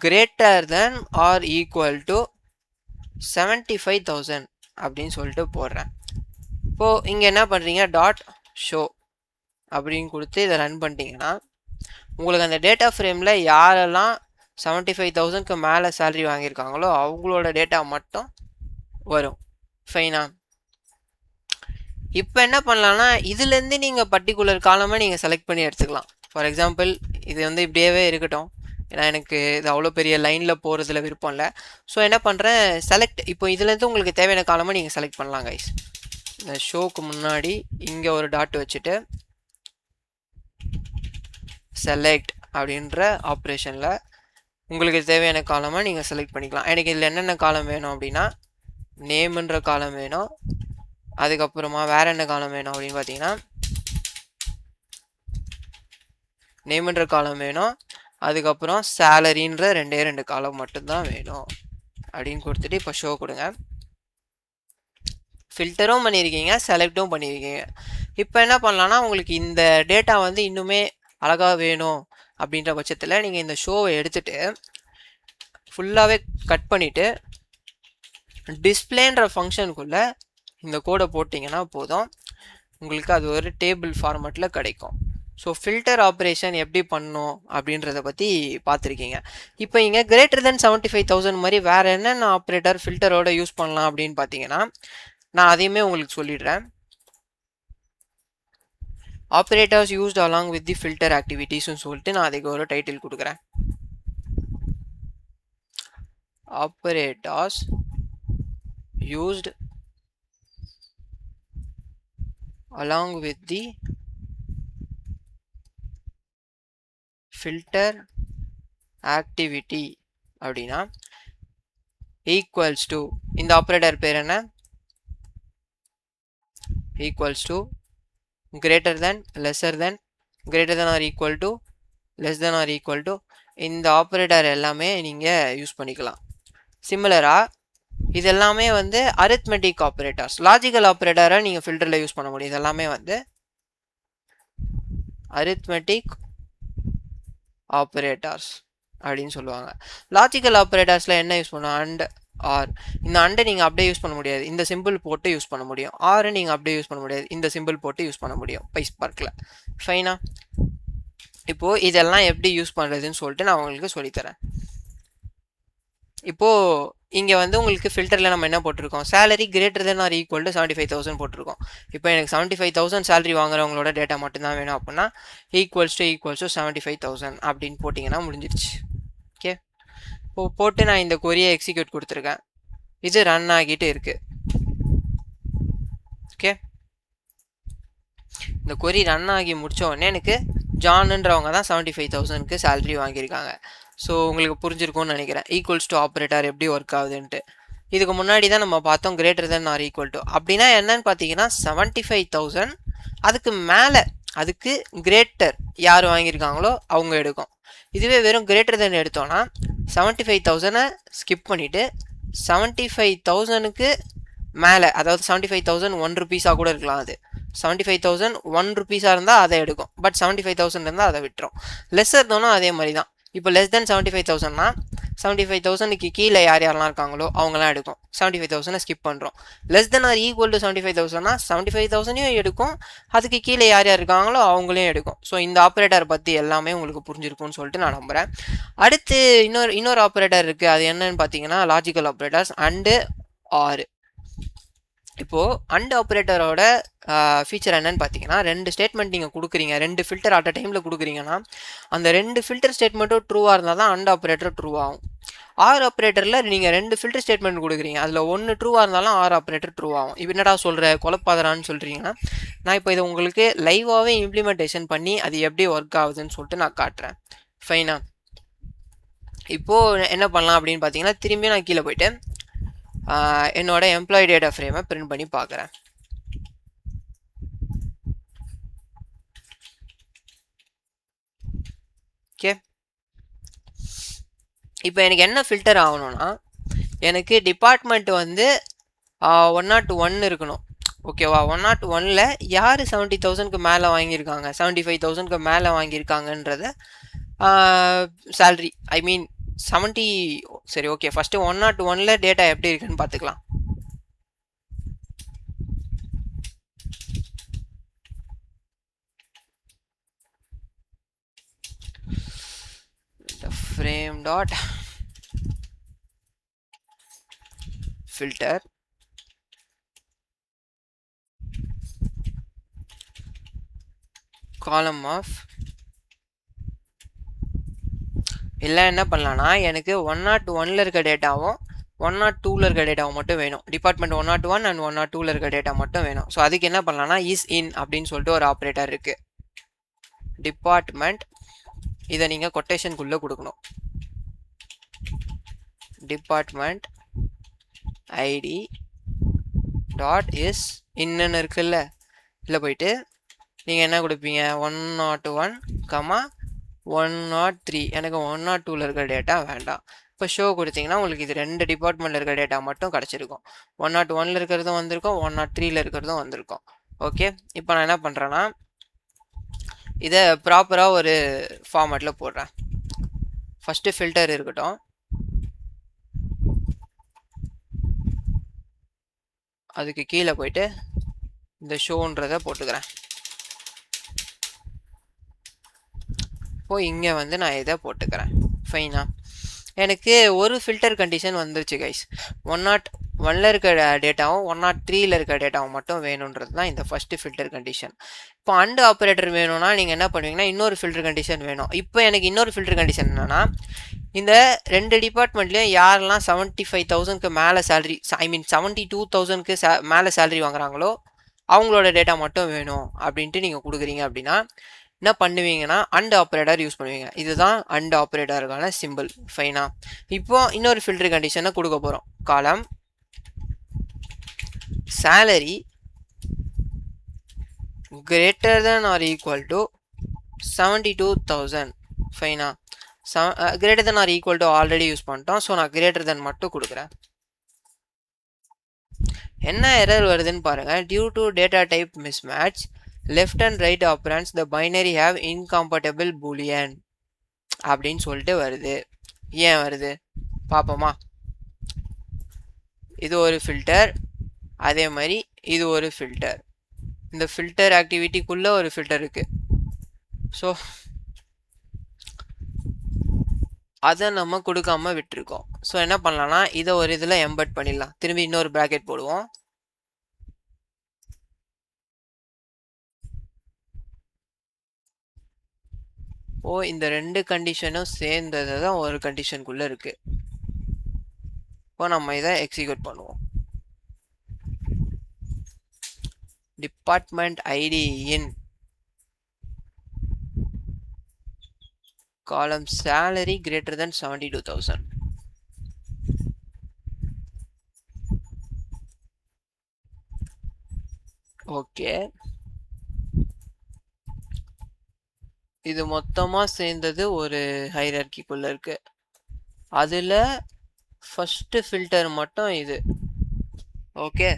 greater than or equal to 75,000 அப்படின்னு சொல்லிட்டு போடுறேன். இப்போது இங்கே என்ன பண்ணுறீங்க, டாட் ஷோ அப்படின்னு கொடுத்து இதை ரன் பண்ணிட்டீங்கன்னா உங்களுக்கு அந்த டேட்டா ஃப்ரேமில் யாரெல்லாம் 75,000க்கு மேலே சேலரி வாங்கியிருக்காங்களோ அவங்களோட டேட்டா மட்டும் வரும். ஃபைனா? இப்போ என்ன பண்ணலான்னா இதுலேருந்து நீங்கள் பர்டிகுலர் காலமாக நீங்கள் செலக்ட் பண்ணி எடுத்துக்கலாம். ஃபார் எக்ஸாம்பிள் இது வந்து இப்படியே இருக்கட்டும், ஏன்னா எனக்கு இது அவ்வளோ பெரிய லைனில் போகிறதுல விருப்பம் இல்லை. ஸோ என்ன பண்ணுறேன், செலக்ட். இப்போ இதுலேருந்து உங்களுக்கு தேவையான காலமாக நீங்கள் செலக்ட் பண்ணலாம் கைஸ். இந்த ஷோக்கு முன்னாடி இங்கே ஒரு டாட் வச்சுட்டு செலக்ட் அப்படின்ற ஆப்ரேஷனில் உங்களுக்கு தேவையான காலமாக நீங்கள் செலக்ட் பண்ணிக்கலாம். எனக்கு இதில் என்னென்ன காலம் வேணும் அப்படின்னா நேம்ன்ற காலம் வேணும், அதுக்கப்புறமா வேறு என்ன காலம் வேணும் அப்படின்னு பார்த்தீங்கன்னா நேம்ன்ற காலம் வேணும், அதுக்கப்புறம் சேலரின்ற 2 காலம் மட்டும்தான் வேணும் அப்படின்னு கொடுத்துட்டு இப்போ ஷோ கொடுங்க. ஃபில்டரும் பண்ணியிருக்கீங்க, செலக்டும் பண்ணியிருக்கீங்க. இப்போ என்ன பண்ணலான்னா உங்களுக்கு இந்த டேட்டா வந்து இன்னுமே அழகாக வேணும் அப்படின்ற பட்சத்தில் நீங்கள் இந்த ஷோவை எடுத்துகிட்டு ஃபுல்லாகவே கட் பண்ணிவிட்டு டிஸ்பிளேன்ற ஃபங்க்ஷனுக்குள்ளே இந்த கோடை போட்டிங்கன்னா போதும், உங்களுக்கு அது ஒரு டேபிள் ஃபார்மேட்டில் கிடைக்கும். ஸோ ஃபில்டர் ஆப்ரேஷன் எப்படி பண்ணணும் அப்படின்றத பற்றி பார்த்துருக்கீங்க. இப்போ இங்கே கிரேட்டர் தென் 75,000 மாதிரி வேறு என்னென்ன ஆப்ரேட்டர் ஃபில்டரோட யூஸ் பண்ணலாம் அப்படின்னு பார்த்தீங்கன்னா நான் அதையுமே உங்களுக்கு சொல்லிடுறேன். Operators used along with the filter ஆக்டிவிட்டீஸ்ன்னு சொல்லிட்டு நான் அதுக்கு ஒரு டைட்டில் கொடுக்குறேன். Operators used along with the filter activity அப்படின்னா ஈக்குவல்ஸ் டு இந்த ஆப்ரேட்டர் பேர் என்ன, equals to greater than lesser than greater than or equal to less than or equal to இந்த ஆப்ரேட்டர் எல்லாமே நீங்கள் யூஸ் பண்ணிக்கலாம். சிமிலராக இது எல்லாமே வந்து அரித்மெட்டிக் ஆப்ரேட்டர்ஸ். லாஜிக்கல் ஆப்ரேட்டரை நீங்கள் ஃபில்டரில் யூஸ் பண்ண முடியும். இதெல்லாமே வந்து அரித்மெட்டிக் ஆப்ரேட்டர்ஸ் அப்படின்னு சொல்லுவாங்க. லாஜிக்கல் ஆப்ரேட்டர்ஸில் என்ன யூஸ் பண்ணுவோம்? And or. இந்த அண்டை நீங்கள் அப்படியே யூஸ் பண்ண முடியாது, இந்த சிம்பிள் போட்டு யூஸ் பண்ண முடியும். ஆரை நீங்கள் அப்படியே யூஸ் பண்ண முடியாது, இந்த சிம்பிள் போட்டு யூஸ் பண்ண முடியும் பைஸ்பார்க்கில். ஃபைனா? இப்போது இதெல்லாம் எப்படி யூஸ் பண்ணுறதுன்னு சொல்லிட்டு நான் உங்களுக்கு சொல்லித்தரேன். இப்போது இங்கே வந்து உங்களுக்கு ஃபில்டரில் நம்ம என்ன போட்டிருக்கோம்? Salary greater than or equal to 75,000 போட்டிருக்கோம். இப்போ எனக்கு 75,000 சேலரி வாங்குறவங்களோட டேட்டா மட்டும்தான் வேணும் அப்படின்னா ஈக்குவல்ஸ் டு 75,000 அப்படின்னு போட்டிங்கன்னா முடிஞ்சிருச்சு. ஓகே, இப்போ போட்டு நான் இந்த கொரியை எக்ஸிக்யூட் கொடுத்துருக்கேன். இது ரன் ஆகிட்டு இருக்கு. ஓகே, இந்த கொரி ரன் ஆகி முடிச்ச உடனே எனக்கு ஜான்ன்றவங்க தான் 75,000க்கு சேலரி வாங்கியிருக்காங்க. ஸோ உங்களுக்கு புரிஞ்சிருக்கும்னு நினைக்கிறேன் ஈக்குவல்ஸ் டு ஆப்ரேட்டர் எப்படி ஒர்க் ஆகுதுன்ட்டு. இதுக்கு முன்னாடி தான் நம்ம பார்த்தோம் greater than or equal to. அப்படின்னா என்னன்னு பார்த்தீங்கன்னா 75,000 அதுக்கு மேலே, அதுக்கு கிரேட்டர் யார் வாங்கியிருக்காங்களோ அவங்க எடுக்கும். இதுவே வெறும் கிரேட்டர் தென் எடுத்தோன்னா 75,000 ஸ்கிப் பண்ணிவிட்டு 75,000க்கு மேலே, அதாவது 75,000 ₹1 கூட இருக்கலாம். அது 75,000 ₹1 இருந்தால் அதை எடுக்கும். பட் 75,000 இருந்தால் அதை விட்டுரும். லெஸ்ஸர் தோணும் அதே மாதிரி தான். இப்போ லெஸ் தென் 75,000னா 75,000க்கு கீழே யார் யாரெல்லாம் இருக்காங்களோ அவங்களாம் எடுக்கும். 75,000 ஸ்கிப் பண்ணுறோம். Less than or equal to 75,000னா 75,000 எடுக்கும், அதுக்கு கீழே யார் யார் இருக்காங்களோ அவங்களையும் எடுக்கும். ஸோ இந்த ஆப்ரேட்டர் பற்றி எல்லாமே உங்களுக்கு புரிஞ்சிருக்கும்னு சொல்லிட்டு நான் நம்புகிறேன். அடுத்து இன்னொரு ஆப்ரேட்டர் இருக்குது. அது என்னன்னு பார்த்தீங்கன்னா லாஜிக்கல் ஆப்ரேட்டர்ஸ் அண்டு ஆர். இப்போது அண்ட் ஆப்ரேட்டரோட ஃபீச்சர் என்னன்னு பார்த்தீங்கன்னா, 2 ஸ்டேட்மெண்ட் நீங்கள் கொடுக்குறீங்க, 2 ஃபில்டர் அட் அ டைமில் கொடுக்குறீங்கன்னா அந்த 2 ஃபில்டர் ஸ்டேட்மெண்ட்டும் ட்ரூவாக இருந்தால் தான் அண்ட் ஆப்ரேட்டர் ட்ரூ ஆகும். ஆர் ஆப்ரேட்டரில் நீங்கள் 2 ஃபில்டர் ஸ்டேட்மெண்ட் கொடுக்குறீங்க, அதில் 1 ட்ரூவாக இருந்தாலும் ஆர் ஆப்ரேட்டர் ட்ரூ ஆகும். இப்போ என்னடா சொல்கிற, குழப்பாதரான்னு சொல்கிறீங்கன்னா, நான் இப்போ இதை உங்களுக்கு லைவாகவே இம்ப்ளிமெண்டேஷன் பண்ணி அது எப்படி ஒர்க் ஆகுதுன்னு சொல்லிட்டு நான் காட்டுறேன். ஃபைனா? இப்போது என்ன பண்ணலாம் அப்படின்னு பார்த்தீங்கன்னா, திரும்பி நான் கீழே போயிட்டு என்னோட எம்ப்ளாயி டேட்டா ஃப்ரேமை பிரிண்ட் பண்ணி பார்க்குறேன். ஓகே, இப்போ எனக்கு என்ன ஃபில்டர் ஆகணும்னா, எனக்கு டிபார்ட்மெண்ட் வந்து 101 இருக்கணும். ஓகேவா? 101ல் யார் 70,000க்கு மேலே வாங்கியிருக்காங்க, 75,000க்கு மேலே வாங்கியிருக்காங்கன்றத சேல்ரி, ஐ மீன் 70. சரி, ஓகே, ஃபஸ்ட்டு 101ல் டேட்டா எப்படி இருக்குன்னு பார்த்துக்கலாம். frame dot filter column of இல்லை என்ன பண்ணலான்னா, எனக்கு 101ல் இருக்க டேட்டாவும் 102ல் இருக்க டேட்டாவும் மட்டும் வேணும். டிபார்ட்மெண்ட் 101 அண்ட் 102ல் இருக்க டேட்டா மட்டும் வேணும். ஸோ அதுக்கு என்ன பண்ணலான்னா, இஸ் இன் அப்படின்னு சொல்லிட்டு ஒரு ஆப்ரேட்டர் இருக்குது. டிபார்ட்மெண்ட், இதை நீங்கள் கொட்டேஷனுக்குள்ளே கொடுக்கணும். டிபார்ட்மெண்ட் ஐடி டாட் இஸ் இன்னுன்னு இருக்குல்ல, இல்லை போயிட்டு நீங்கள் என்ன கொடுப்பீங்க, 101, 103. எனக்கு 102ல் இருக்கிற டேட்டா வேண்டாம். இப்போ ஷோ கொடுத்தீங்கன்னா உங்களுக்கு இது 2 டிபார்ட்மெண்ட்டில் இருக்கிற டேட்டா மட்டும் கிடச்சிருக்கும். 101ல் இருக்கிறதும் வந்திருக்கும், 103ல் இருக்கிறதும் வந்திருக்கும். ஓகே, இப்போ நான் என்ன பண்ணுறேன்னா, இதை ப்ராப்பராக ஒரு ஃபார்மேட்டில் போடுறேன். ஃபஸ்ட்டு ஃபில்டர் இருக்கட்டும், அதுக்கு கீழே போயிட்டு இந்த ஷோன்றதை போட்டுக்கிறேன். இப்போ இங்கே வந்து நான் இதை போட்டுக்கிறேன். ஃபைனா? எனக்கு ஒரு ஃபில்டர் கண்டிஷன் வந்துருச்சு கைஸ். 101ல் இருக்க டேட்டாவும் 103ல் இருக்க டேட்டாவும் மட்டும் வேணுன்றது தான் இந்த ஃபஸ்ட்டு ஃபில்டர் கண்டிஷன். இப்போ அண்ட் ஆப்ரேட்டர் வேணும்னா நீங்கள் என்ன பண்ணுவீங்கன்னா, இன்னொரு ஃபில்டர் கண்டிஷன் வேணும். இப்போ எனக்கு இன்னொரு ஃபில்டர் கண்டிஷன் என்னென்னா, இந்த 2 டிபார்ட்மெண்ட்லேயும் யாரெல்லாம் 75,000க்கு மேலே சேலரி, ஐ மீன் 72,000க்கு மேலே சேலரி வாங்குறாங்களோ அவங்களோட டேட்டா மட்டும் வேணும் அப்படின்ட்டு நீங்கள் கொடுக்குறீங்க. அப்படின்னா என்ன பண்ணுவீங்கன்னா, அண்ட் ஆப்ரேட்டர் யூஸ் பண்ணுவீங்க. இதுதான் அண்ட் ஆப்ரேட்டருக்கான சிம்பிள். ஃபைனா? இப்போ இன்னொரு ஃபில்டர் கண்டிஷனை கொடுக்க போகிறோம். Column salary greater than or equal to 72,000 ஃபைனா greater than or equal to already use பண்ணிட்டோம். ஸோ நான் கிரேட்டர் தென் மட்டும் கொடுக்குறேன். என்ன எரர் வருதுன்னு பாருங்க. Due to data type mismatch left and right operands the binary have incompatible boolean அப்படின்னு சொல்லிட்டு வருது. ஏன் வருது பார்ப்போமா. இது ஒரு ஃபில்டர், அதே மாதிரி இது ஒரு ஃபில்டர். இந்த ஃபில்டர் ஆக்டிவிட்டிக்குள்ள ஒரு ஃபில்டர் இருக்கு. ஸோ அதை நம்ம கொடுக்காம விட்டுருக்கோம். ஸோ என்ன பண்ணலாம்னா இதை ஒரு இதில் எம்பெட் பண்ணிடலாம். திரும்பி இன்னொரு ப்ராக்கெட் போடுவோம். இந்த ரெண்டு கண்டிஷனும் சேர்ந்தது தான் ஒரு கண்டிஷனுக்குள்ள இருக்கு. இப்போ நம்ம இதை எக்ஸிக்யூட் பண்ணுவோம். Department IT in column salary greater than 72,000. Okay, இது மொத்தமா சேர்ந்தது ஒரு ஹைரார்க்கிக்குள்ள இருக்கு. அதுல ஃபர்ஸ்ட் ஃபில்டர் மட்டும் இது. ஓகே,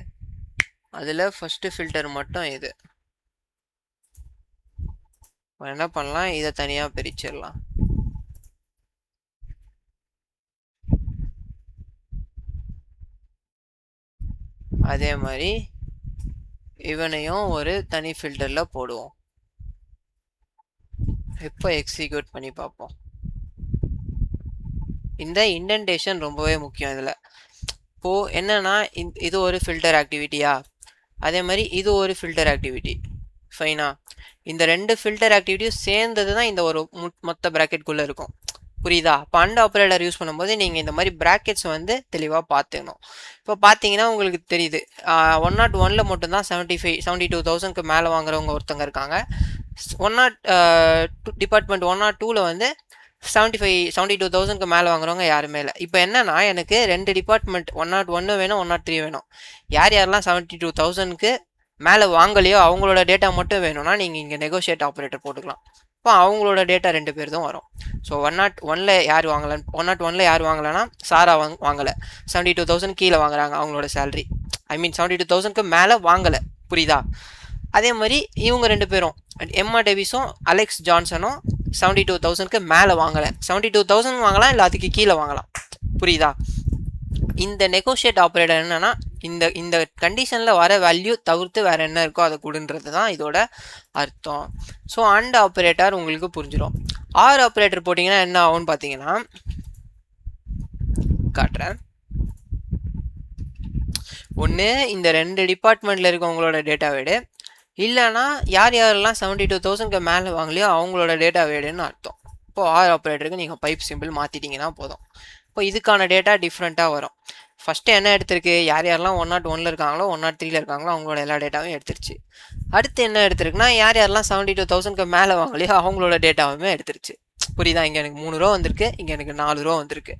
அதுல ஃபர்ஸ்ட் ஃபில்டர் மட்டும் இது. என்ன பண்ணலாம், இதை தனியா பிரிச்சிடலாம். அதே மாதிரி இவனையும் ஒரு தனி ஃபில்டர்ல போடுவோம். இப்போ எக்ஸிக்யூட் பண்ணி பார்ப்போம். இந்த இண்டென்டேஷன் ரொம்பவே முக்கியம் இதுல. இப்போ என்னன்னா இது ஒரு ஃபில்டர் ஆக்டிவிட்டியா, அதே மாதிரி இது ஒரு ஃபில்டர் ஆக்டிவிட்டி. ஃபைனா, இந்த ரெண்டு ஃபில்டர் ஆக்டிவிட்டியும் சேர்ந்தது தான் இந்த ஒரு மொத்த ப்ராக்கெட்குள்ளே இருக்கும். புரியுதா? இப்போ அண்ட் ஆப்ரேட்டர் யூஸ் பண்ணும்போது நீங்கள் இந்த மாதிரி ப்ராக்கெட்ஸ் வந்து தெளிவாக பார்த்துக்கணும். இப்போ பார்த்தீங்கன்னா உங்களுக்கு தெரியுது 101 மட்டும்தான் 72,000க்கு மேலே வாங்குறவங்க ஒருத்தங்க இருக்காங்க. டிபார்ட்மெண்ட் 102 வந்து 72,000க்கு மேலே வாங்குறவங்க யாருமே இல்லை. இப்போ என்னன்னா எனக்கு ரெண்டு டிபார்ட்மெண்ட் 101 வேணும், 103 வேணும். யாரெல்லாம் 72,000க்கு மேலே வாங்கலையோ அவங்களோட டேட்டா மட்டும் வேணும்னா நீங்கள் இங்கே நெகோஷியேட் ஆப்ரேட்டர் போட்டுக்கலாம். இப்போ அவங்களோட டேட்டா 2 பேர் தான் வரும். ஸோ 101 யார் வாங்கலை, 101 யார் வாங்கலைன்னா சாரா வாங்கலை. 72,000 கீழே வாங்குறாங்க அவங்களோட சேலரி. ஐ மீன் 72,000க்கு மேலே வாங்கலை. புரியுதா? அதே மாதிரி இவங்க 2 பேரும் எம்மா டேவிஸும் அலெக்ஸ் ஜான்சனும் 72,000க்கு மேலே வாங்கலை. 72,000 வாங்கலாம், இல்லை அதுக்கு கீழே வாங்கலாம். புரியுதா? இந்த நெகோஷியேட் ஆப்ரேட்டர் என்னன்னா இந்த இந்த கண்டிஷனில் வர வேல்யூ தவிர்த்து வேற என்ன இருக்கோ அதை கொடுன்றது தான் இதோட அர்த்தம். ஸோ அண்ட் ஆப்ரேட்டர் உங்களுக்கு புரிஞ்சிடும். ஆர் ஆப்ரேட்டர் போட்டிங்கன்னா என்ன ஆகும்னு பார்த்தீங்கன்னா காட்டுறேன். ஒன்று இந்த ரெண்டு டிபார்ட்மெண்ட்டில் இருக்கவங்களோட டேட்டா வேடு, இல்லைனா யார் யாரெல்லாம் 72,000க்கு மேலே வாங்கலையோ அவங்களோட டேட்டா வேடுன்னு அர்த்தம். இப்போது ஆர் ஆப்ரேட்டருக்கு நீங்கள் பைப் சிம்பிள் மாற்றிட்டீங்கன்னா போதும். இப்போ இதுக்கான டேட்டா டிஃப்ரெண்ட்டாக வரும். ஃபஸ்ட்டு என்ன எடுத்திருக்கு, யார் யாரெல்லாம் 101 இருக்காங்களோ 103 இருக்காங்களோ அவங்களோட எல்லா டேட்டாவும் எடுத்துருச்சு. அடுத்து என்ன எடுத்திருக்குன்னா யார் யாரெல்லாம் 72,000க்கு மேலே வாங்கலையோ அவங்களோட டேட்டாவுமே எடுத்துருச்சு. புரியுதா? இங்கே எனக்கு 3 ரோ வந்திருக்கு, இங்கே எனக்கு 4 ரோ வந்திருக்கு.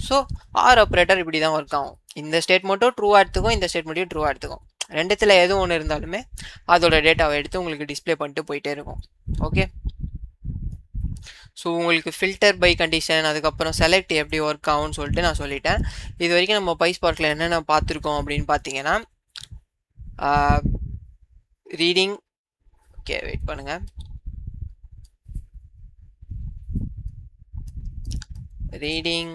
ஸோ ஆர் ஆப்ரேட்டர் இப்படி தான் ஒர்க் ஆகும். இந்த ஸ்டேட் மட்டும் ட்ரூவாக எடுத்துக்கும், இந்த ஸ்டேட் மட்டும் ட்ரூவாக எடுத்துக்கும். ரெண்டுத்தில் எதுவும் ஒன்று இருந்தாலுமே அதோட டேட்டாவை எடுத்து உங்களுக்கு டிஸ்பிளே பண்ணிட்டு போயிட்டே இருக்கும். ஓகே, ஸோ உங்களுக்கு ஃபில்டர் பை கண்டிஷன், அதுக்கப்புறம் செலக்ட் எப்படி ஒர்க் ஆகும்னு சொல்லிட்டு நான் சொல்லிட்டேன். இது வரைக்கும் நம்ம பைஸ்பார்க்கில் என்னென்ன பார்த்துருக்கோம் அப்படின்னு பார்த்தீங்கன்னா ரீடிங். ஓகே, வெயிட் பண்ணுங்க. Reading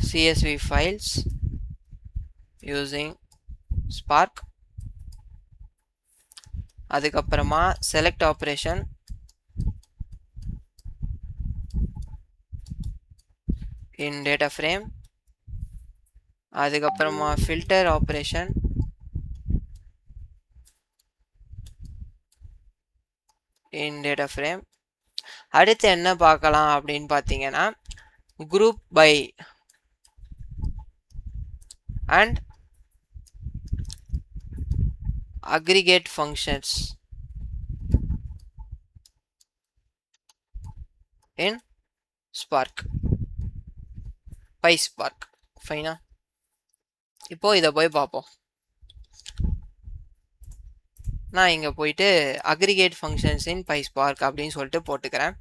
CSV files using Spark. அதுக்கப்புறமா select operation, in data frame. அதுக்கப்புறமா filter operation, in data frame. அடுத்து என்ன பார்க்கலாம் அப்படின்னு பார்த்தீங்கன்னா group by and aggregate functions in Spark, PySpark. ஃபைனா, இப்போ இதை போய் பார்ப்போம். நான் இங்கே போயிட்டு அக்ரிகேட் ஃபங்க்ஷன்ஸ் இன் PySpark அப்படின்னு சொல்லிட்டு போட்டுக்கிறேன்.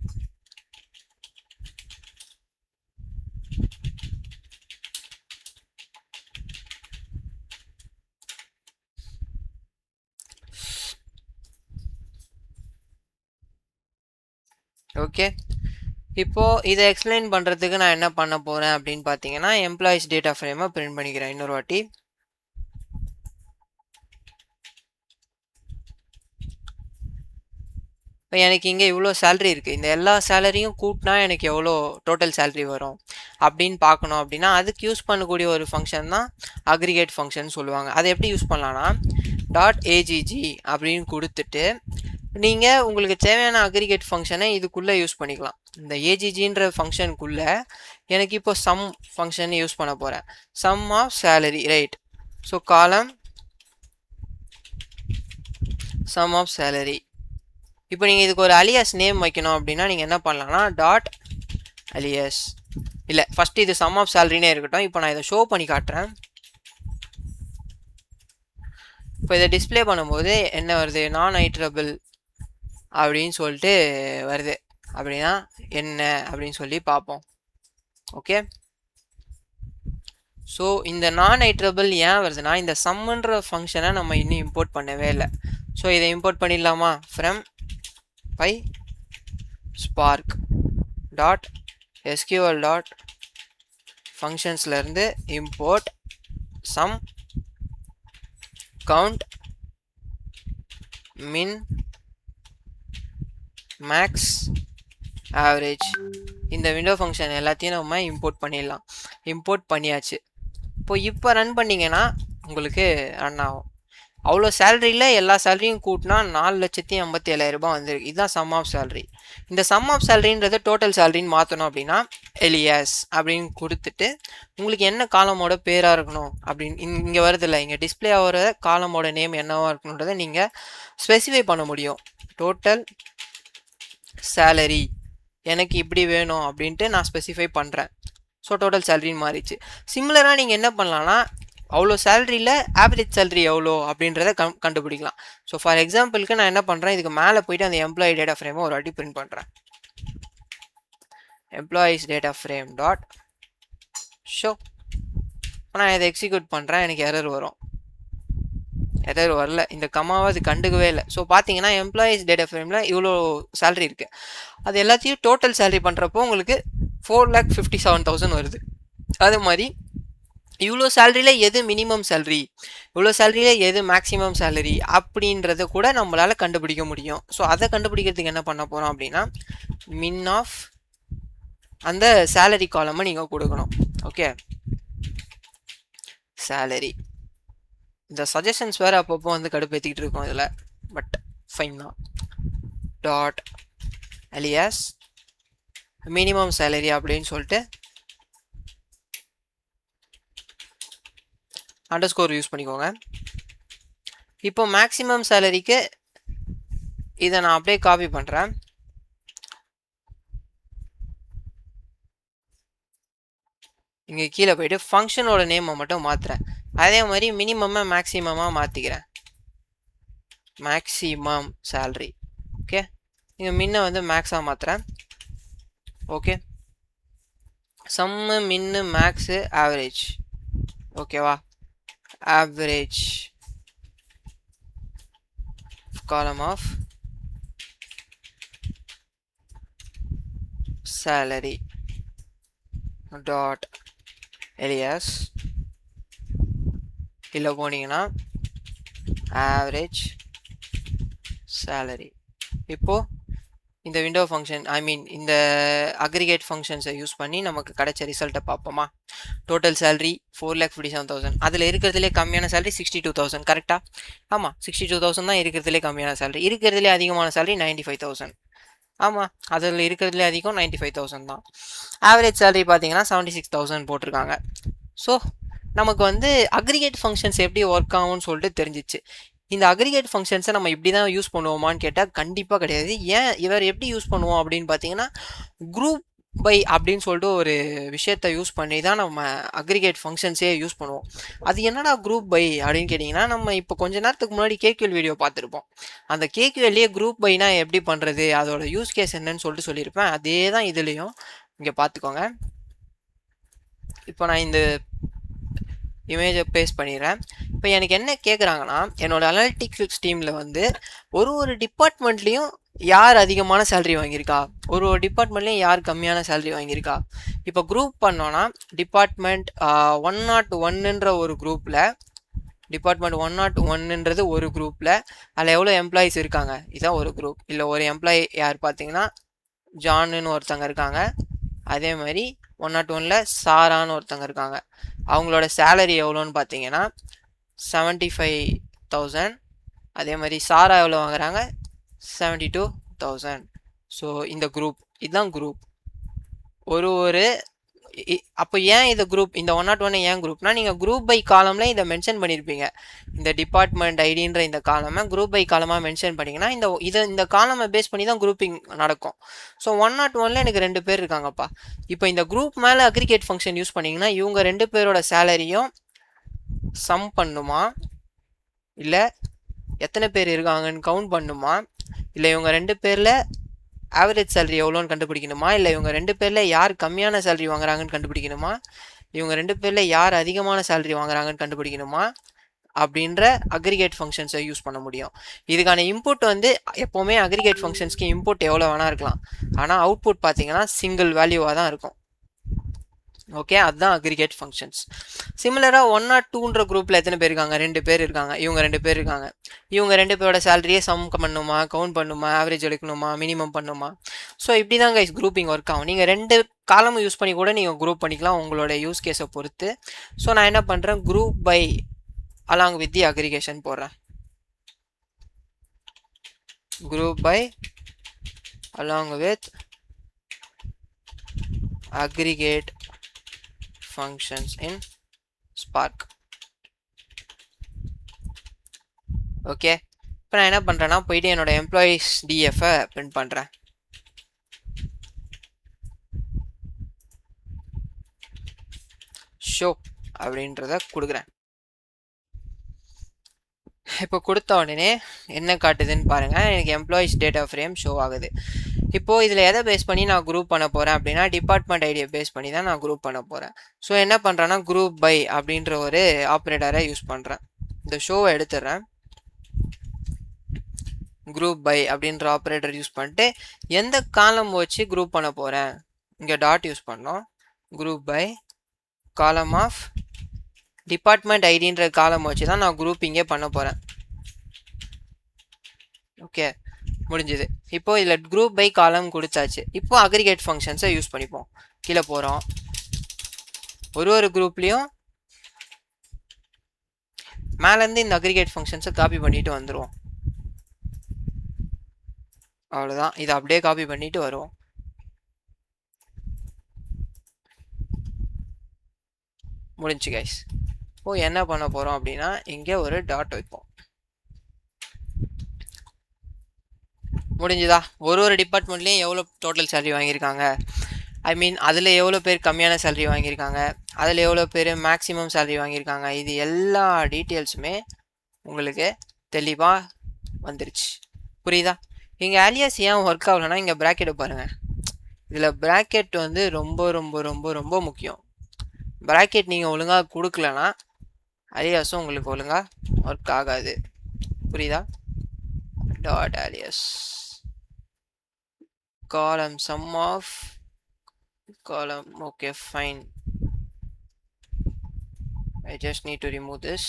ஓகே, இப்போது இதை எக்ஸ்பிளைன் பண்ணுறதுக்கு நான் என்ன பண்ண போகிறேன் அப்படின்னு பார்த்தீங்கன்னா, எம்ப்ளாயிஸ் டேட்டா ஃப்ரேமை பிரிண்ட் பண்ணிக்கிறேன் இன்னொரு வாட்டி. இப்போ எனக்கு இங்கே இவ்வளோ சேலரி இருக்குது, இந்த எல்லா சேலரியும் கூட்டினா எனக்கு எவ்வளோ டோட்டல் சேலரி வரும் அப்படின்னு பார்க்கணும். அப்படின்னா அதுக்கு யூஸ் பண்ணக்கூடிய ஒரு ஃபங்க்ஷன் தான் அக்ரிகேட் ஃபங்க்ஷன் சொல்லுவாங்க. அதை எப்படி யூஸ் பண்ணலான்னா .agg அப்படின்னு கொடுத்துட்டு நீங்கள் உங்களுக்கு தேவையான அக்ரிகேட் ஃபங்க்ஷனை இதுக்குள்ளே யூஸ் பண்ணிக்கலாம். இந்த ஏஜிஜின்ற ஃபங்க்ஷனுக்குள்ளே எனக்கு இப்போ சம் ஃபங்க்ஷன் யூஸ் பண்ண போகிறேன். Sum of salary, right? So column sum of salary. இப்போ நீங்கள் இதுக்கு ஒரு அலியாஸ் நேம் வைக்கணும் அப்படின்னா நீங்கள் என்ன பண்ணலாம்னா .alias, இல்லை ஃபஸ்ட்டு இது சம் ஆஃப் சேலரினே இருக்கட்டும். இப்போ நான் இதை ஷோ பண்ணி காட்டுறேன். இப்போ இதை டிஸ்பிளே பண்ணும்போது என்ன வருது, நான் ஐட்ரபிள் அப்படின்னு சொல்லிட்டு வருது. அப்படின்னா என்ன அப்படின்னு சொல்லி பார்ப்போம். ஓகே, ஸோ இந்த நான் ஐட்ரபிள் ஏன் வருதுன்னா இந்த சம்முன்ற ஃபங்க்ஷனை நம்ம இன்னும் இம்போர்ட் பண்ணவே இல்லை. ஸோ இதை இம்போர்ட் பண்ணிடலாமா? From PySpark .sql functionsலேருந்து import sum count min max average. இந்த விண்டோ ஃபங்க்ஷன் எல்லாத்தையும் நம்ம இம்போர்ட் பண்ணிடலாம். இம்போர்ட் பண்ணியாச்சு. இப்போ ரன் பண்ணிங்கன்னா உங்களுக்கு ரன் ஆகும். அவ்வளோ சேலரியில் எல்லா சேலரியும் கூட்டினா 4,57,000 ரூபாய் வந்துருக்கு. இதுதான் சம் ஆஃப் சேலரி. இந்த சம் ஆஃப் சேலரின்றது டோட்டல் சேலரின்னு மாற்றணும் அப்படின்னா எலியாஸ் அப்படின்னு கொடுத்துட்டு உங்களுக்கு என்ன காலமோட பேராக இருக்கணும் அப்படின்னு இங்கே வருதில்ல, இங்கே டிஸ்பிளே ஆகிற காலமோட நேம் என்னவாக இருக்கணுன்றதை நீங்கள் ஸ்பெசிஃபை பண்ண முடியும். டோட்டல் சேலரி எனக்கு இப்படி வேணும் அப்படின்ட்டு நான் ஸ்பெசிஃபை பண்ணுறேன். ஸோ டோட்டல் சேலரின்னு மாறிச்சு. சிமிலராக நீங்கள் என்ன பண்ணலான்னா அவ்வளோ சேலரியில் ஆவரேஜ் சேலரி எவ்வளோ அப்படின்றத கண்டுபிடிக்கலாம். ஸோ ஃபார் எக்ஸாம்பிளுக்கு நான் என்ன பண்ணுறேன், இதுக்கு மேலே போயிட்டு அந்த எம்ப்ளாயி டேட்டா ஃப்ரேமை ஒரு வாட்டி பிரிண்ட் பண்ணுறேன். Employees data frame dot show. நான் இதை எக்ஸிக்யூட் பண்ணுறேன், எனக்கு எரர் வரும். எரர் வரல, இந்த கமாவை அது கண்டுக்கவே இல்லை. ஸோ பார்த்தீங்கன்னா எம்ப்ளாயிஸ் டேட்டா ஃப்ரேமில் இவ்வளோ சேலரி இருக்குது. அது எல்லாத்தையும் டோட்டல் சேலரி பண்ணுறப்போ உங்களுக்கு 4,57,000 வருது. அது மாதிரி இவ்வளோ சேலரியில் எது மினிமம் சேலரி, இவ்வளோ சேலரியில் எது மேக்ஸிமம் சேலரி அப்படின்றத கூட நம்மளால் கண்டுபிடிக்க முடியும். ஸோ அதை கண்டுபிடிக்கிறதுக்கு என்ன பண்ண போகிறோம் அப்படின்னா மின் ஆஃப் அந்த சேலரி காலமை நீங்கள் கொடுக்கணும். Okay, salary. இந்த சஜஷன்ஸ் வேறு அப்பப்போ வந்து கடுப்பேற்றிக்கிட்டு இருக்கோம் இதில், பட் ஃபைன் தான். டாட் அலியாஸ் மினிமம் சேலரி அப்படின்னு சொல்லிட்டு அண்டர்ஸ்கோர் யூஸ் பண்ணிக்கோங்க. இப்போ மேக்ஸிமம் சேலரிக்கு இதை நான் அப்படியே காப்பி பண்ணுறேன். இங்கே கீழே போயிட்டு ஃபங்க்ஷனோட நேமை மட்டும் மாற்றுறேன். அதே மாதிரி மினிமமாக மேக்ஸிமமாக மாற்றிக்கிறேன். Maximum salary. ஓகே, இங்கே மின்ன வந்து மேக்ஸாக மாற்றுறேன். ஓகே, சம்மு மின்னு மேக்ஸு ஆவரேஜ். ஓகேவா, average column of salary dot alias இல்லை போனீங்கன்னா average salary. இப்போது இந்த விண்டோ ஃபங்க்ஷன் இந்த அக்ரிகேட் ஃபங்க்ஷன்ஸை யூஸ் பண்ணி நமக்கு கிடைச்ச ரிசல்ட்டை பார்ப்போமா? Total salary 4,57,000. அதில் இருக்கிறதுலே கம்மியான சேலரி 62,000. கரெக்டாக? ஆமாம், 62,000 தான் இருக்கிறதுலே கம்மியான சேலரி. இருக்கிறதுலே அதிகமான சேலரி 95,000. ஆமாம், அதில் இருக்கிறதுலே அதிகம் 95,000 தான். ஆவரேஜ் சேலரி பார்த்தீங்கன்னா 76,000 போட்டிருக்காங்க. ஸோ நமக்கு வந்து அக்ரிகேட் ஃபங்க்ஷன்ஸ் எப்படி ஒர்க் ஆகும்னு சொல்லிட்டு தெரிஞ்சிச்சு. இந்த அக்ரிகேட் ஃபங்க்ஷன்ஸை நம்ம இப்படி தான் யூஸ் பண்ணுவோமான்னு கேட்டால் கண்டிப்பாக கிடையாது. ஏன் இவர் எப்படி யூஸ் பண்ணுவோம் அப்படின்னு பார்த்தீங்கன்னா குரூப் பை அப்படின்னு சொல்லிட்டு ஒரு விஷயத்த யூஸ் பண்ணி தான் நம்ம அக்ரிகேட் ஃபங்க்ஷன்ஸே யூஸ் பண்ணுவோம். அது என்னடா குரூப் பை அப்படின்னு கேட்டிங்கன்னா, நம்ம இப்போ கொஞ்ச நேரத்துக்கு முன்னாடி கேக்யூஎல் வீடியோ பார்த்துருப்போம். அந்த கேக்யூஎல்லையே குரூப் பைனா எப்படி பண்ணுறது, அதோட யூஸ் கேஸ் என்னன்னு சொல்லிட்டு சொல்லியிருப்பேன். அதே தான் இதுலேயும் இங்கே பார்த்துக்கோங்க. இப்போ நான் இந்த இமேஜை பேஸ்ட் பண்ணிடுறேன். இப்போ எனக்கு என்ன கேட்குறாங்கன்னா, என்னோட அனலிட்டிக்ஸ் டீமில் வந்து ஒரு டிபார்ட்மெண்ட்லேயும் யார் அதிகமான சேலரி வாங்கியிருக்கா, ஒரு டிபார்ட்மெண்ட்லேயும் யார் கம்மியான சேலரி வாங்கியிருக்கா. இப்போ குரூப் பண்ணோன்னா டிபார்ட்மெண்ட் 101ன்ற ஒரு குரூப்பில், டிபார்ட்மெண்ட் 101ன்றது ஒரு குரூப்பில் அதில் எவ்வளோ எம்ப்ளாயிஸ் இருக்காங்க, இதுதான் ஒரு குரூப். இல்லை ஒரு எம்ப்ளாயி யார் பார்த்தீங்கன்னா ஜான்னு ஒருத்தங்க இருக்காங்க. அதே மாதிரி 101ல் சாரான்னு ஒருத்தங்க இருக்காங்க. அவங்களோட சேலரி எவ்வளோன்னு பார்த்தீங்கன்னா 75,000. அதே மாதிரி சாரா எவ்வளோ வாங்குறாங்க, 72,000. ஸோ இந்த குரூப், இதுதான் குரூப். ஒரு அப்போ ஏன் இந்த குரூப், இந்த 101 ஏன் குரூப்னா, நீங்கள் குரூப் பை காலமில் இதை மென்ஷன் பண்ணியிருப்பீங்க. இந்த டிபார்ட்மெண்ட் ஐடின்ற இந்த காலமை குரூப் பை காலமாக மென்ஷன் பண்ணிங்கன்னா இந்த காலமை பேஸ் பண்ணி தான் குரூப்பிங் நடக்கும். ஸோ 101ல் எனக்கு 2 பேர் இருக்காங்கப்பா. இப்போ இந்த குரூப் மேலே அக்ரிகேட் ஃபங்க்ஷன் யூஸ் பண்ணிங்கன்னா இவங்க 2 பேரோட சேலரியும் சம் பண்ணுமா, இல்லை எத்தனை பேர் இருக்காங்கன்னு கவுண்ட் பண்ணுமா, இல்லை இவங்க 2 பேரில் ஆவரேஜ் சேலரி எவ்வளோன்னு கண்டுபிடிக்கணுமா, இல்லை இவங்க 2 பேரில் யார் கம்மியான சேலரி வாங்குறாங்கன்னு கண்டுபிடிக்கணுமா, இவங்க 2 பேரில் யார் அதிகமான சேலரி வாங்குறாங்கன்னு கண்டுபிடிக்கணுமா அப்படின்ற அக்ரிகேட் ஃபங்க்ஷன்ஸை யூஸ் பண்ண முடியும். இதுக்கான இன்புட் வந்து எப்போவுமே அக்ரிகேட் ஃபங்க்ஷன்ஸ்க்கு இன்புட் எவ்வளோ வேணா இருக்கலாம். ஆனால் அவுட்புட் பார்த்தீங்கன்னா சிங்கிள் வேல்யூவாக தான் இருக்கும். ஓகே, அதுதான் அக்ரிகேட் ஃபங்க்ஷன்ஸ். சிமிலராக 102ன்ற குரூப்பில் எத்தனை பேர் இருக்காங்க, 2 பேர் இருக்காங்க. இவங்க 2 பேர் இருக்காங்க. இவங்க 2 பேரோட சேலரியே சம் பண்ணுமா, கவுண்ட் பண்ணுமா, ஆவரேஜ் எடுக்கணுமா, மினிமம் பண்ணுமா. ஸோ இப்படி தான் கைஸ் குரூப்பிங் ஒர்க் ஆகும். நீங்கள் 2 காலமும் யூஸ் பண்ணி கூட நீங்கள் குரூப் பண்ணிக்கலாம் உங்களோட யூஸ் கேஸை பொறுத்து. ஸோ நான் என்ன பண்ணுறேன், group by along with the aggregation போடுறேன். Group by along with aggregate functions in Spark. Okay, இப்போ நான் என்ன பண்ணுறேன்னா போயிட்டு என்னோட எம்ப்ளாயிஸ் டிஎஃபை பிரிண்ட் பண்ணுறேன். ஷோ அப்படின்றத கொடுக்குறேன். இப்போ கொடுத்த உடனே என்ன காட்டுதுன்னு பாருங்கள், எனக்கு எம்ப்ளாயிஸ் டேட்டா ஃப்ரேம் ஷோ ஆகுது. இப்போது இதில் எதை பேஸ் பண்ணி நான் குரூப் பண்ண போகிறேன் அப்படின்னா டிபார்ட்மெண்ட் ஐடியை பேஸ் பண்ணி தான் நான் குரூப் பண்ண போகிறேன். ஸோ என்ன பண்ணுறேன்னா குரூப் பை அப்படின்ற ஒரு ஆப்ரேட்டரை யூஸ் பண்ணுறேன். இந்த ஷோவை எடுத்துடுறேன். குரூப் பை அப்படின்ற ஆப்ரேட்டர் யூஸ் பண்ணிட்டு எந்த காலம் வச்சு குரூப் பண்ண போகிறேன், இங்கே டாட் யூஸ் பண்ணோம். Group by column of department ஐடின்ற காலம் வச்சு தான் நான் குரூப்பிங்கே பண்ண போகிறேன். ஓகே, முடிஞ்சுது. இப்போ இதில் குரூப் பை காலம் கொடுத்தாச்சு. இப்போ அக்ரிகேட் ஃபங்க்ஷன்ஸை யூஸ் பண்ணிப்போம். கீழே போகிறோம், ஒரு குரூப்லேயும் மேலேருந்து இந்த அக்ரிகேட் ஃபங்க்ஷன்ஸை காப்பி பண்ணிட்டு வந்துடுவோம். அவ்வளோதான், இதை அப்படியே காப்பி பண்ணிட்டு வருவோம். முடிஞ்சு கைஸ். இப்போ என்ன பண்ண போகிறோம் அப்படின்னா இங்கே ஒரு டாட் வைப்போம். முடிஞ்சுதா, ஒரு டிபார்ட்மெண்ட்லேயும் எவ்வளோ டோட்டல் சேலரி வாங்கியிருக்காங்க, ஐ மீன் அதில் எவ்வளோ பேர் கம்மியான சேலரி வாங்கியிருக்காங்க, அதில் எவ்வளோ பேர் மேக்ஸிமம் சேலரி வாங்கியிருக்காங்க, இது எல்லா டீட்டெயில்ஸுமே உங்களுக்கு தெளிவாக வந்துருச்சு. புரியுதா? இங்கே ஆலியாஸ் ஏன் ஒர்க் ஆகலைன்னா இங்கே ப்ராக்கெட்டை பாருங்கள். இதில் ப்ராக்கெட் வந்து ரொம்ப ரொம்ப ரொம்ப ரொம்ப முக்கியம். ப்ராக்கெட் நீங்கள் ஒழுங்காக கொடுக்கலன்னா அலியாஸும் உங்களுக்கு ஒழுங்காக ஒர்க் ஆகாது. புரியுதா? Dot alias column sum of column. Okay, fine, I just need to remove this.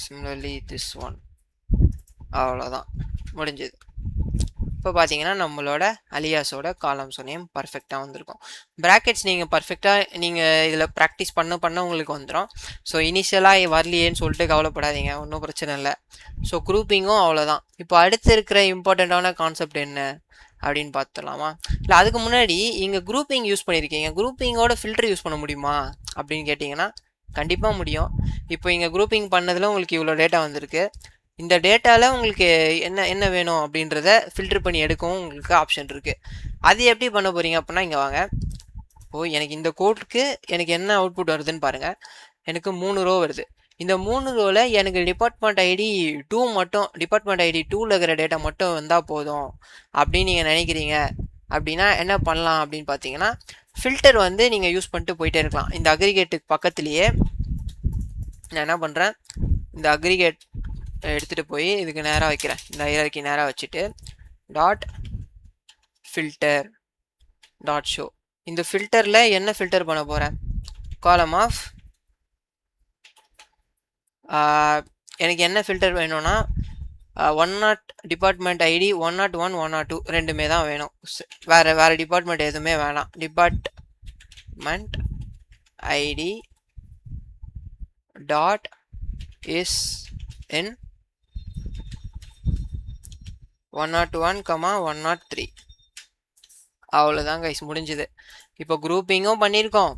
Similarly this one. அவ்வளோதான், முடிஞ்சது. இப்போ பார்த்தீங்கன்னா நம்மளோட அலியாஸோட காலம்ஸ் நேம் பர்ஃபெக்டாக வந்திருக்கும். ப்ராக்கெட்ஸ் நீங்கள் பர்ஃபெக்டாக நீங்கள் இதில் ப்ராக்டிஸ் பண்ண உங்களுக்கு வந்துடும். ஸோ இனிஷியலாக வரலையேன்னு சொல்லிட்டு கவலைப்படாதீங்க, ஒன்றும் பிரச்சனை இல்லை. ஸோ குரூப்பிங்கும் அவ்வளோதான். இப்போ அடுத்து இருக்கிற இம்பார்ட்டண்ட்டான கான்செப்ட் என்ன அப்படின்னு பார்த்துடலாமா? இல்லை அதுக்கு முன்னாடி இங்கே குரூப்பிங் யூஸ் பண்ணியிருக்கீங்க, குரூப்பிங்கோட ஃபில்டர் யூஸ் பண்ண முடியுமா அப்படின்னு கேட்டிங்கன்னா கண்டிப்பாக முடியும். இப்போ இங்கே குரூப்பிங் பண்ணதில் உங்களுக்கு இவ்வளோ டேட்டா வந்திருக்கு. இந்த டேட்டாவில் உங்களுக்கு என்ன என்ன வேணும் அப்படின்றத ஃபில்டர் பண்ணி எடுக்கவும் உங்களுக்கு ஆப்ஷன் இருக்குது. அது எப்படி பண்ண போகிறீங்க அப்படின்னா இங்கே வாங்க. இப்போது எனக்கு இந்த கோடுக்கு எனக்கு என்ன அவுட்புட் வருதுன்னு பாருங்கள். எனக்கு 3 ரோ வருது. இந்த 3 ரோவில் எனக்கு டிபார்ட்மெண்ட் ஐடி 2 மட்டும், டிபார்ட்மெண்ட் ஐடி 2ல் இருக்கிற டேட்டா மட்டும் வந்தால் போதும் அப்படின்னு நீங்கள் நினைக்கிறீங்க அப்படின்னா என்ன பண்ணலாம் அப்படின்னு பார்த்தீங்கன்னா, ஃபில்டர் வந்து நீங்கள் யூஸ் பண்ணிட்டு போயிட்டே இருக்கலாம். இந்த அக்ரிகேட்டுக்கு பக்கத்துலேயே நான் என்ன பண்ணுறேன், இந்த அக்ரிகேட் எடுத்துகிட்டு போய் இதுக்கு நேராக வைக்கிறேன். இந்த ஹையரார்க்கி நேராக வச்சுட்டு டாட் ஃபில்டர் டாட் ஷோ. இந்த ஃபில்டரில் என்ன ஃபில்டர் பண்ண போகிறேன், காலம் ஆஃப் எனக்கு என்ன ஃபில்டர் வேணும்னா 100 டிபார்ட்மெண்ட் ஐடி 101 102 ரெண்டுமே தான் வேணும். வேறு டிபார்ட்மெண்ட் எதுவுமே வேணாம். Department ID dot is in 101, 103. அவ்வளோதான் கைஸ், முடிஞ்சுது. இப்போ குரூப்பிங்கும் பண்ணியிருக்கோம்,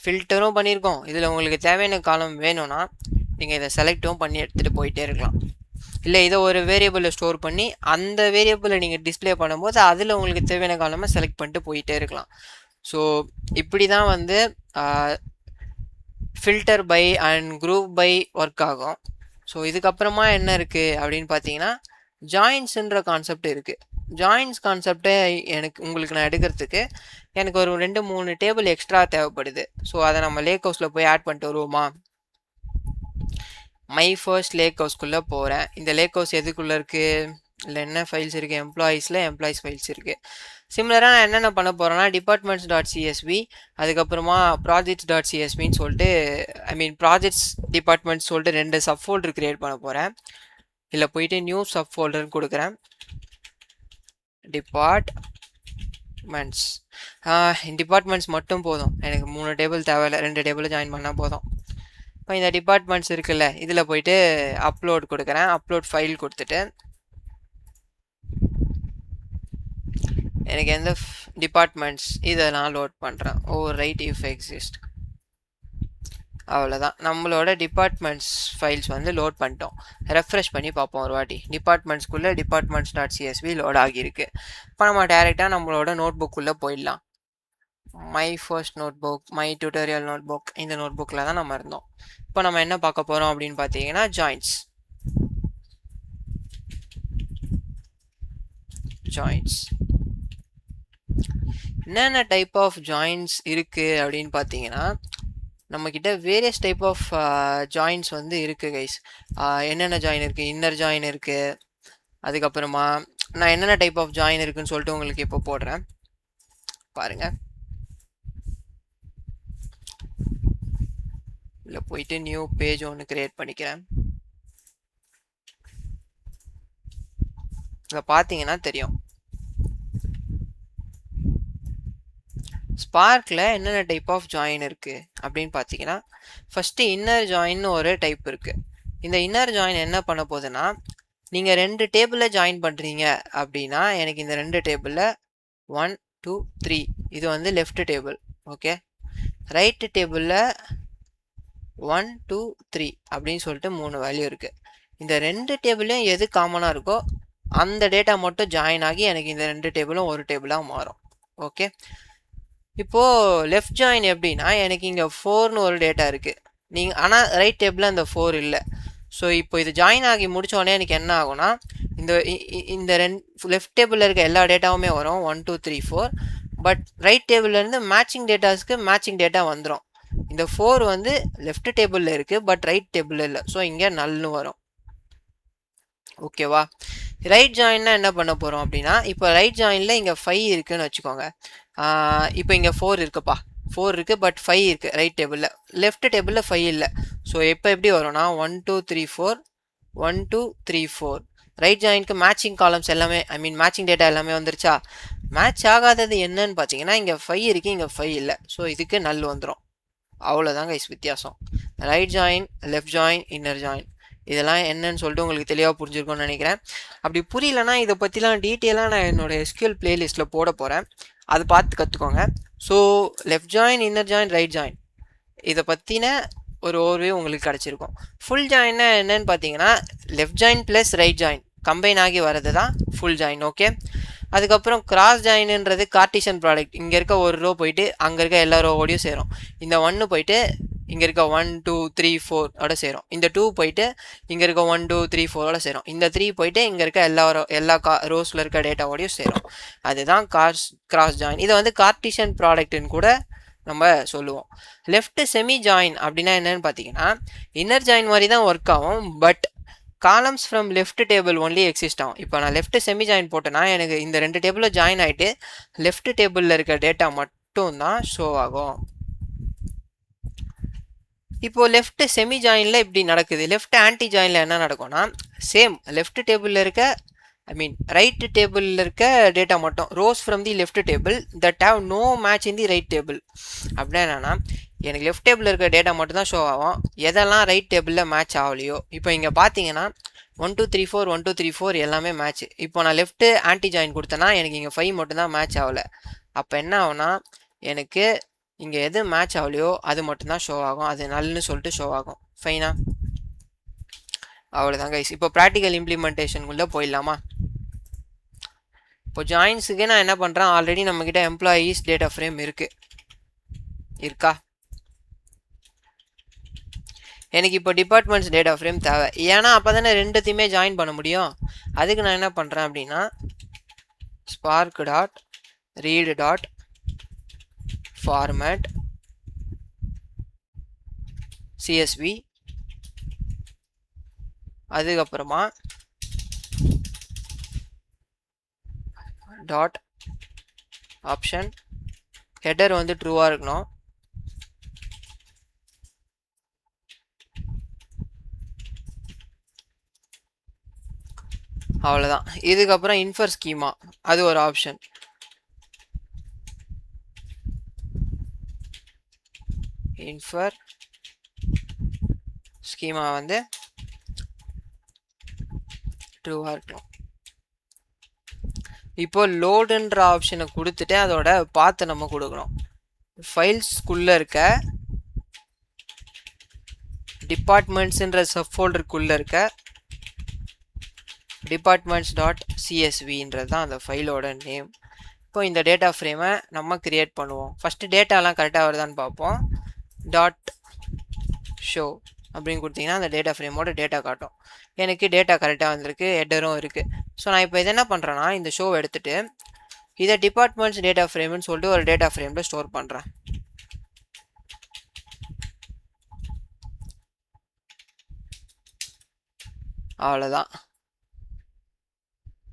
ஃபில்டரும் பண்ணியிருக்கோம். இதில் உங்களுக்கு தேவையான காலம் வேணும்னா நீங்கள் இதை செலக்டும் பண்ணி எடுத்துகிட்டு போயிட்டே இருக்கலாம். இல்லை இதை ஒரு வேரியபிளில் ஸ்டோர் பண்ணி அந்த வேரியபிளை நீங்கள் டிஸ்பிளே பண்ணும்போது அதில் உங்களுக்கு தேவையான காலமாக செலக்ட் பண்ணிட்டு போயிட்டே இருக்கலாம். ஸோ இப்படி தான் வந்து filter by and group by work ஆகும். ஸோ இதுக்கப்புறமா என்ன இருக்குது அப்படின்னு பார்த்தீங்கன்னா, ஜாயின்ஸுன்ற கான்செப்ட் இருக்குது. ஜாயின்ஸ் கான்செப்டை உங்களுக்கு நான் எடுக்கிறதுக்கு எனக்கு ஒரு 2-3 டேபிள் எக்ஸ்ட்ரா தேவைப்படுது. ஸோ அதை நம்ம லேக் ஹவுஸில் போய் ஆட் பண்ணிட்டு வருவோமா. மை ஃபர்ஸ்ட் லேக் ஹவுஸ்க்குள்ளே போகிறேன். இந்த லேக் ஹவுஸ் எதுக்குள்ளே இருக்குது, இல்லை என்ன ஃபைல்ஸ் இருக்குது, எம்ப்ளாயீஸ் ஃபைல்ஸ் இருக்குது. சிமிலராக நான் என்னென்ன பண்ண போகிறேன்னா, டிபார்ட்மெண்ட்ஸ் டாட் சிஎஸ்வி, அதுக்கப்புறமா ப்ராஜெக்ட்ஸ் டாட் சிஎஸ்வின்னு சொல்லிட்டு, ப்ராஜெக்ட்ஸ் டிபார்ட்மெண்ட்ஸ் சொல்லிட்டு 2 சப் ஃபோல்டர் க்ரியேட் பண்ண போகிறேன். இதில் போயிட்டு நியூ சப் ஃபோல்டர்னு கொடுக்குறேன். டிபார்ட்மெண்ட்ஸ் மட்டும் போதும், எனக்கு 3 டேபிள் தேவையில்லை, 2 டேபிள் ஜாயின் பண்ணால் போதும். இப்போ இந்த டிபார்ட்மெண்ட்ஸ் இருக்குல்ல, இதில் போயிட்டு அப்லோட் கொடுக்குறேன். அப்லோட் ஃபைல் கொடுத்துட்டு எனக்கு எந்த டிபார்ட்மெண்ட்ஸ் இதை நான் லோட் பண்ணுறேன். Write if exist. அவ்வளோதான், நம்மளோட டிபார்ட்மெண்ட்ஸ் ஃபைல்ஸ் வந்து லோட் பண்ணிட்டோம். ரெஃப்ரெஷ் பண்ணி பார்ப்போம் ஒரு வாட்டி. டிபார்ட்மெண்ட்ஸ்குள்ளே டிபார்ட்மெண்ட்ஸ் டாட் சிஎஸ்வி லோட் ஆகியிருக்கு. இப்போ நம்ம டேரெக்டாக நம்மளோட நோட் புக்குள்ளே போயிடலாம். My first notebook, my tutorial notebook, இந்த நோட் புக்கில் தான் நம்ம இருந்தோம். இப்போ நம்ம என்ன பார்க்க போகிறோம் அப்படின்னு பார்த்தீங்கன்னா, ஜாயின்ஸ். என்னென்ன டைப் ஆஃப் ஜாயின்ஸ் இருக்குது அப்படின்னு பார்த்தீங்கன்னா, நம்மக்கிட்ட வேரியஸ் டைப் ஆஃப் ஜாயின்ஸ் வந்து இருக்குது கைஸ். என்னென்ன ஜாயின் இருக்குது, இன்னர் ஜாயின் இருக்குது. அதுக்கப்புறமா நான் என்னென்ன டைப் ஆஃப் ஜாயின் இருக்குன்னு சொல்லிட்டு உங்களுக்கு இப்போ போடுறேன் பாருங்கள். இல்லை போயிட்டு நியூ பேஜ் ஒன்று கிரியேட் பண்ணிக்கிறேன். இதை பார்த்தீங்கன்னா தெரியும், ஸ்பார்க்கில் என்னென்ன டைப் ஆஃப் ஜாயின் இருக்குது அப்படின்னு பார்த்தீங்கன்னா, ஃபஸ்ட்டு இன்னர் ஜாயின்னு ஒரு டைப் இருக்குது. இந்த இன்னர் ஜாயின் என்ன பண்ண போகுதுன்னா, நீங்கள் 2 டேபிளில் ஜாயின் பண்ணுறீங்க அப்படின்னா, எனக்கு இந்த 2 டேபிளில் 1 2 3 இது வந்து லெஃப்ட் டேபிள். ஓகே, ரைட்டு டேபிளில் 1 2 3 அப்படின்னு சொல்லிட்டு 3 வேல்யூ இருக்குது. இந்த 2 டேபிளையும் எது காமனாக இருக்கோ அந்த டேட்டா மட்டும் ஜாயின் ஆகி எனக்கு இந்த 2 டேபிளும் ஒரு டேபிளாக மாறும். ஓகே, இப்போது லெஃப்ட் ஜாயின் எப்படின்னா, எனக்கு இங்கே 4ன்னு ஒரு டேட்டா இருக்குது, ஆனால் ரைட் டேபிளில் அந்த 4 இல்லை. ஸோ இப்போ இது ஜாயின் ஆகி முடித்தோடனே எனக்கு என்ன ஆகும்னா, இந்த லெஃப்ட் டேபிளில் இருக்க எல்லா டேட்டாவுமே வரும் 1 2 3 4. பட் ரைட் டேபிள்லேருந்து மேட்சிங் டேட்டாஸ்க்கு மேட்சிங் டேட்டா வந்துடும். இந்த 4 வந்து லெஃப்ட் டேபிளில் இருக்குது, பட் ரைட் டேபிளில் இல்லை. ஸோ இங்கே நல்னு வரும். ஓகேவா, ரைட் ஜாயின்னா என்ன பண்ண போகிறோம் அப்படின்னா, இப்போ ரைட் ஜாயினில் இங்கே 5 இருக்குதுன்னு வச்சுக்கோங்க. இப்போ இங்கே 4 இருக்குப்பா, 4 இருக்குது, பட் 5 இருக்குது ரைட் டேபிளில். லெஃப்ட் டேபிளில் 5 இல்லை. ஸோ இப்போ எப்படி வரும்னா 1 2 3 4 1 2 3 4. ரைட் ஜாயினுக்கு மேட்சிங் காலம்ஸ் எல்லாமே, மேட்சிங் டேட்டா எல்லாமே வந்துருச்சா. மேட்ச் ஆகாதது என்னன்னு பார்த்தீங்கன்னா, இங்கே 5 இருக்குது, இங்கே 5 இல்லை. ஸோ இதுக்கு நல் வந்துடும். அவ்வளோதாங்க இஸ் வித்தியாசம். Right join, left join, inner join, இதெல்லாம் என்னன்னு சொல்லிட்டு உங்களுக்கு தெளிவாக புரிஞ்சிருக்கும்னு நினைக்கிறேன். அப்படி புரியலன்னா இதை பற்றிலாம் டீட்டெயிலாக நான் என்னோடய SQL பிளேலிஸ்ட்டில் போட போகிறேன், அதை பார்த்து கற்றுக்கோங்க. So left join, inner join, right join இதை பற்றின ஒரு ஓவர்வியூ உங்களுக்கு கிடச்சிருக்கும். ஃபுல் ஜாயின்னா என்னன்னு பார்த்தீங்கன்னா left join plus right join combine ஆகி வர்றது தான் ஃபுல் ஜாயின். ஓகே, அதுக்கப்புறம் கிராஸ் ஜாயின்ன்றது கார்ட்டீசியன் ப்ராடக்ட். இங்கே இருக்க ஒரு ரோ போயிட்டு அங்கே இருக்க எல்லா ரோவோடையும் சேரும். இந்த 1 போயிட்டு இங்கே இருக்க 1 2 3 4 ஓட சேரும். இந்த 2 போயிட்டு இங்கே இருக்க 1 2 3 4 ஓட சேரும். இந்த 3 போயிட்டு இங்கே இருக்க எல்லா ரோஸில் இருக்க டேட்டாவோடையும் சேரும். அதுதான் கிராஸ் ஜாயின். இதை வந்து கார்ட்டீசியன் ப்ராடக்ட்னு கூட நம்ம சொல்லுவோம். லெஃப்ட் செமி ஜாயின் அப்படின்னா என்னன்னு பார்த்தீங்கன்னா இன்னர் ஜாயின் மாதிரி தான் ஒர்க் ஆகும், but columns from left table only exist ஆகும். இப்போ நான் லெஃப்ட் செமி ஜாயின் போட்டேன்னா எனக்கு இந்த 2 டேபிளில் ஜாயின் ஆகிட்டு லெஃப்ட் டேபிளில் இருக்க டேட்டா மட்டும் தான் ஷோ ஆகும். இப்போது லெஃப்ட் செமி ஜாயினில் இப்படி நடக்குது. லெஃப்ட் ஆன்டி ஜாயினில் என்ன நடக்கும்னா சேம் லெஃப்ட் டேபிளில் இருக்க ரைட் டேபிளில் இருக்க டேட்டா மட்டும் rows from the left table that have no match in the right table. அப்படின்னா என்னன்னா எனக்கு லெஃப்ட் டேபிளில் இருக்க டேட்டா மட்டும் தான் ஷோ ஆகும், எதெல்லாம் ரைட் டேபிளில் மேட்ச் ஆகலையோ. இப்போ இங்கே பார்த்தீங்கன்னா 1 2 3 4 1 2 3 4 எல்லாமே மேட்ச். இப்போ நான் லெஃப்ட் ஆன்டி ஜாயின் கொடுத்தேன்னா எனக்கு இங்கே 5 மட்டும் தான் மேட்ச் ஆகலை. அப்போ என்ன ஆகும்னா எனக்கு இங்கே எது மேட்ச் ஆகலையோ அது மட்டும்தான் ஷோ ஆகும், அது நல்லுன்னு சொல்லிட்டு ஷோ ஆகும். ஃபைனா, அவ்வளோதான் கைஸ். இப்போ ப்ராக்டிக்கல் இம்ப்ளிமெண்டேஷனுக்குள்ளே போயிடலாமா? இப்போ ஜாயின்ஸுக்கு நான் என்ன பண்ணுறேன், ஆல்ரெடி நம்மக்கிட்ட எம்ப்ளாயீஸ் டேட்டா ஃப்ரேம் இருக்கா? எனக்கு இப்போ டிபார்ட்மெண்ட்ஸ் டேட்டா ஃப்ரேம் தேவை, ஏன்னா அப்போ தானே ரெண்டுத்தையுமே ஜாயின் பண்ண முடியும். அதுக்கு நான் என்ன பண்ணுறேன் அப்படின்னா spark dot read dot format CSV, அதுக்கப்புறமா டாட் ஆப்ஷன் ஹெடர் வந்து ட்ரூவாக இருக்கணும். அவ்வளோதான். இதுக்கப்புறம் இன்ஃபர் ஸ்கீமா அது ஒரு ஆப்ஷன். இன்ஃபர் ஸ்கீமா வந்து ட்ரூவாக இருக்கணும். இப்போ லோடுன்ற ஆப்ஷனை கொடுத்துட்டு அதோட பாத்தை நம்ம கொடுக்கணும். ஃபைல்ஸ்குள்ளே இருக்க டிபார்ட்மெண்ட்ஸுன்ற சப் ஃபோல்டருக்குள்ளே இருக்க டிபார்ட்மெண்ட்ஸ் டாட் சிஎஸ்வின்றது தான் அந்த ஃபைலோட நேம். இப்போ இந்த டேட்டா ஃப்ரேமை நம்ம கிரியேட் பண்ணுவோம். ஃபஸ்ட்டு டேட்டாலாம் கரெக்டாக வருதான்னு பார்ப்போம். டாட் ஷோ அப்படின்னு கொடுத்தீங்கன்னா அந்த டேட்டா ஃப்ரேமோட டேட்டா காட்டும். எனக்கு டேட்டா கரெக்டாக வந்திருக்கு, ஹெட்டரும் இருக்குது. ஸோ நான் இப்போ இது என்ன பண்ணுறேன்னா இந்த ஷோவை எடுத்துகிட்டு இதை டிபார்ட்மெண்ட்ஸ் டேட்டா ஃப்ரேம்னு சொல்லிட்டு ஒரு டேட்டா ஃப்ரேமில் ஸ்டோர் பண்ணுறேன். அவ்வளோதான்.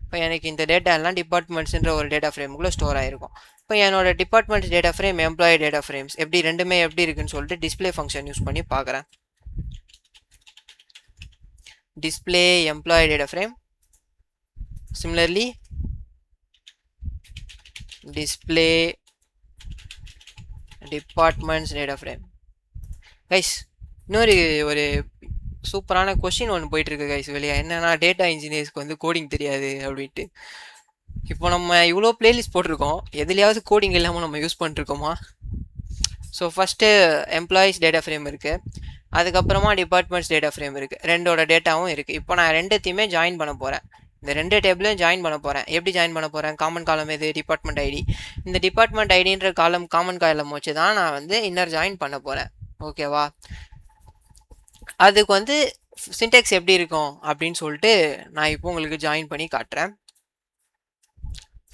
இப்போ எனக்கு இந்த டேட்டா எல்லாம் டிபார்ட்மெண்ட்ஸ்ன்ற ஒரு டேட்டா ஃப்ரேமுக்குள்ளே ஸ்டோர் ஆகிருக்கும். இப்போ என்னோட departments data frame employee data frames ரெண்டுமே எப்படி இருக்குன்னு சொல்லிட்டு டிஸ்பிளே ஃபங்க்ஷன் யூஸ் பண்ணி பார்க்குறேன். Display employee data frame, similarly display departments data frame. Guys இன்னொரு ஒரு சூப்பரான கொஷின் ஒன்று போயிட்டுருக்கு கைஸ் வெளியே, என்னன்னா டேட்டா இன்ஜினியர்ஸ்க்கு வந்து கோடிங் தெரியாது அப்படின்ட்டு. இப்போ நம்ம இவ்வளோ பிளேலிஸ்ட் போட்டிருக்கோம், எதுலையாவது கோடிங் இல்லாமல் நம்ம யூஸ் பண்ணிருக்கோமா? So first employees data frame இருக்குது, அதுக்கப்புறமா டிபார்ட்மெண்ட்ஸ் டேட்டா ஃப்ரேம் இருக்குது, ரெண்டோட டேட்டாவும் இருக்குது. இப்போ நான் ரெண்டுத்தையுமே ஜாயின் பண்ண போகிறேன். இந்த ரெண்டு டேபிளையும் ஜாயின் பண்ண போகிறேன். எப்படி ஜாயின் பண்ண போகிறேன்? காமன் காலம் எது? Department ID. இந்த டிபார்ட்மெண்ட் ஐடின்ற காமன் காலம் வச்சு தான் நான் வந்து இன்னர் ஜாயின் பண்ண போகிறேன். ஓகேவா? அதுக்கு வந்து சின்டெக்ஸ் எப்படி இருக்கும் அப்படின்னு சொல்லிட்டு நான் இப்போ உங்களுக்கு ஜாயின் பண்ணி காட்டுறேன்.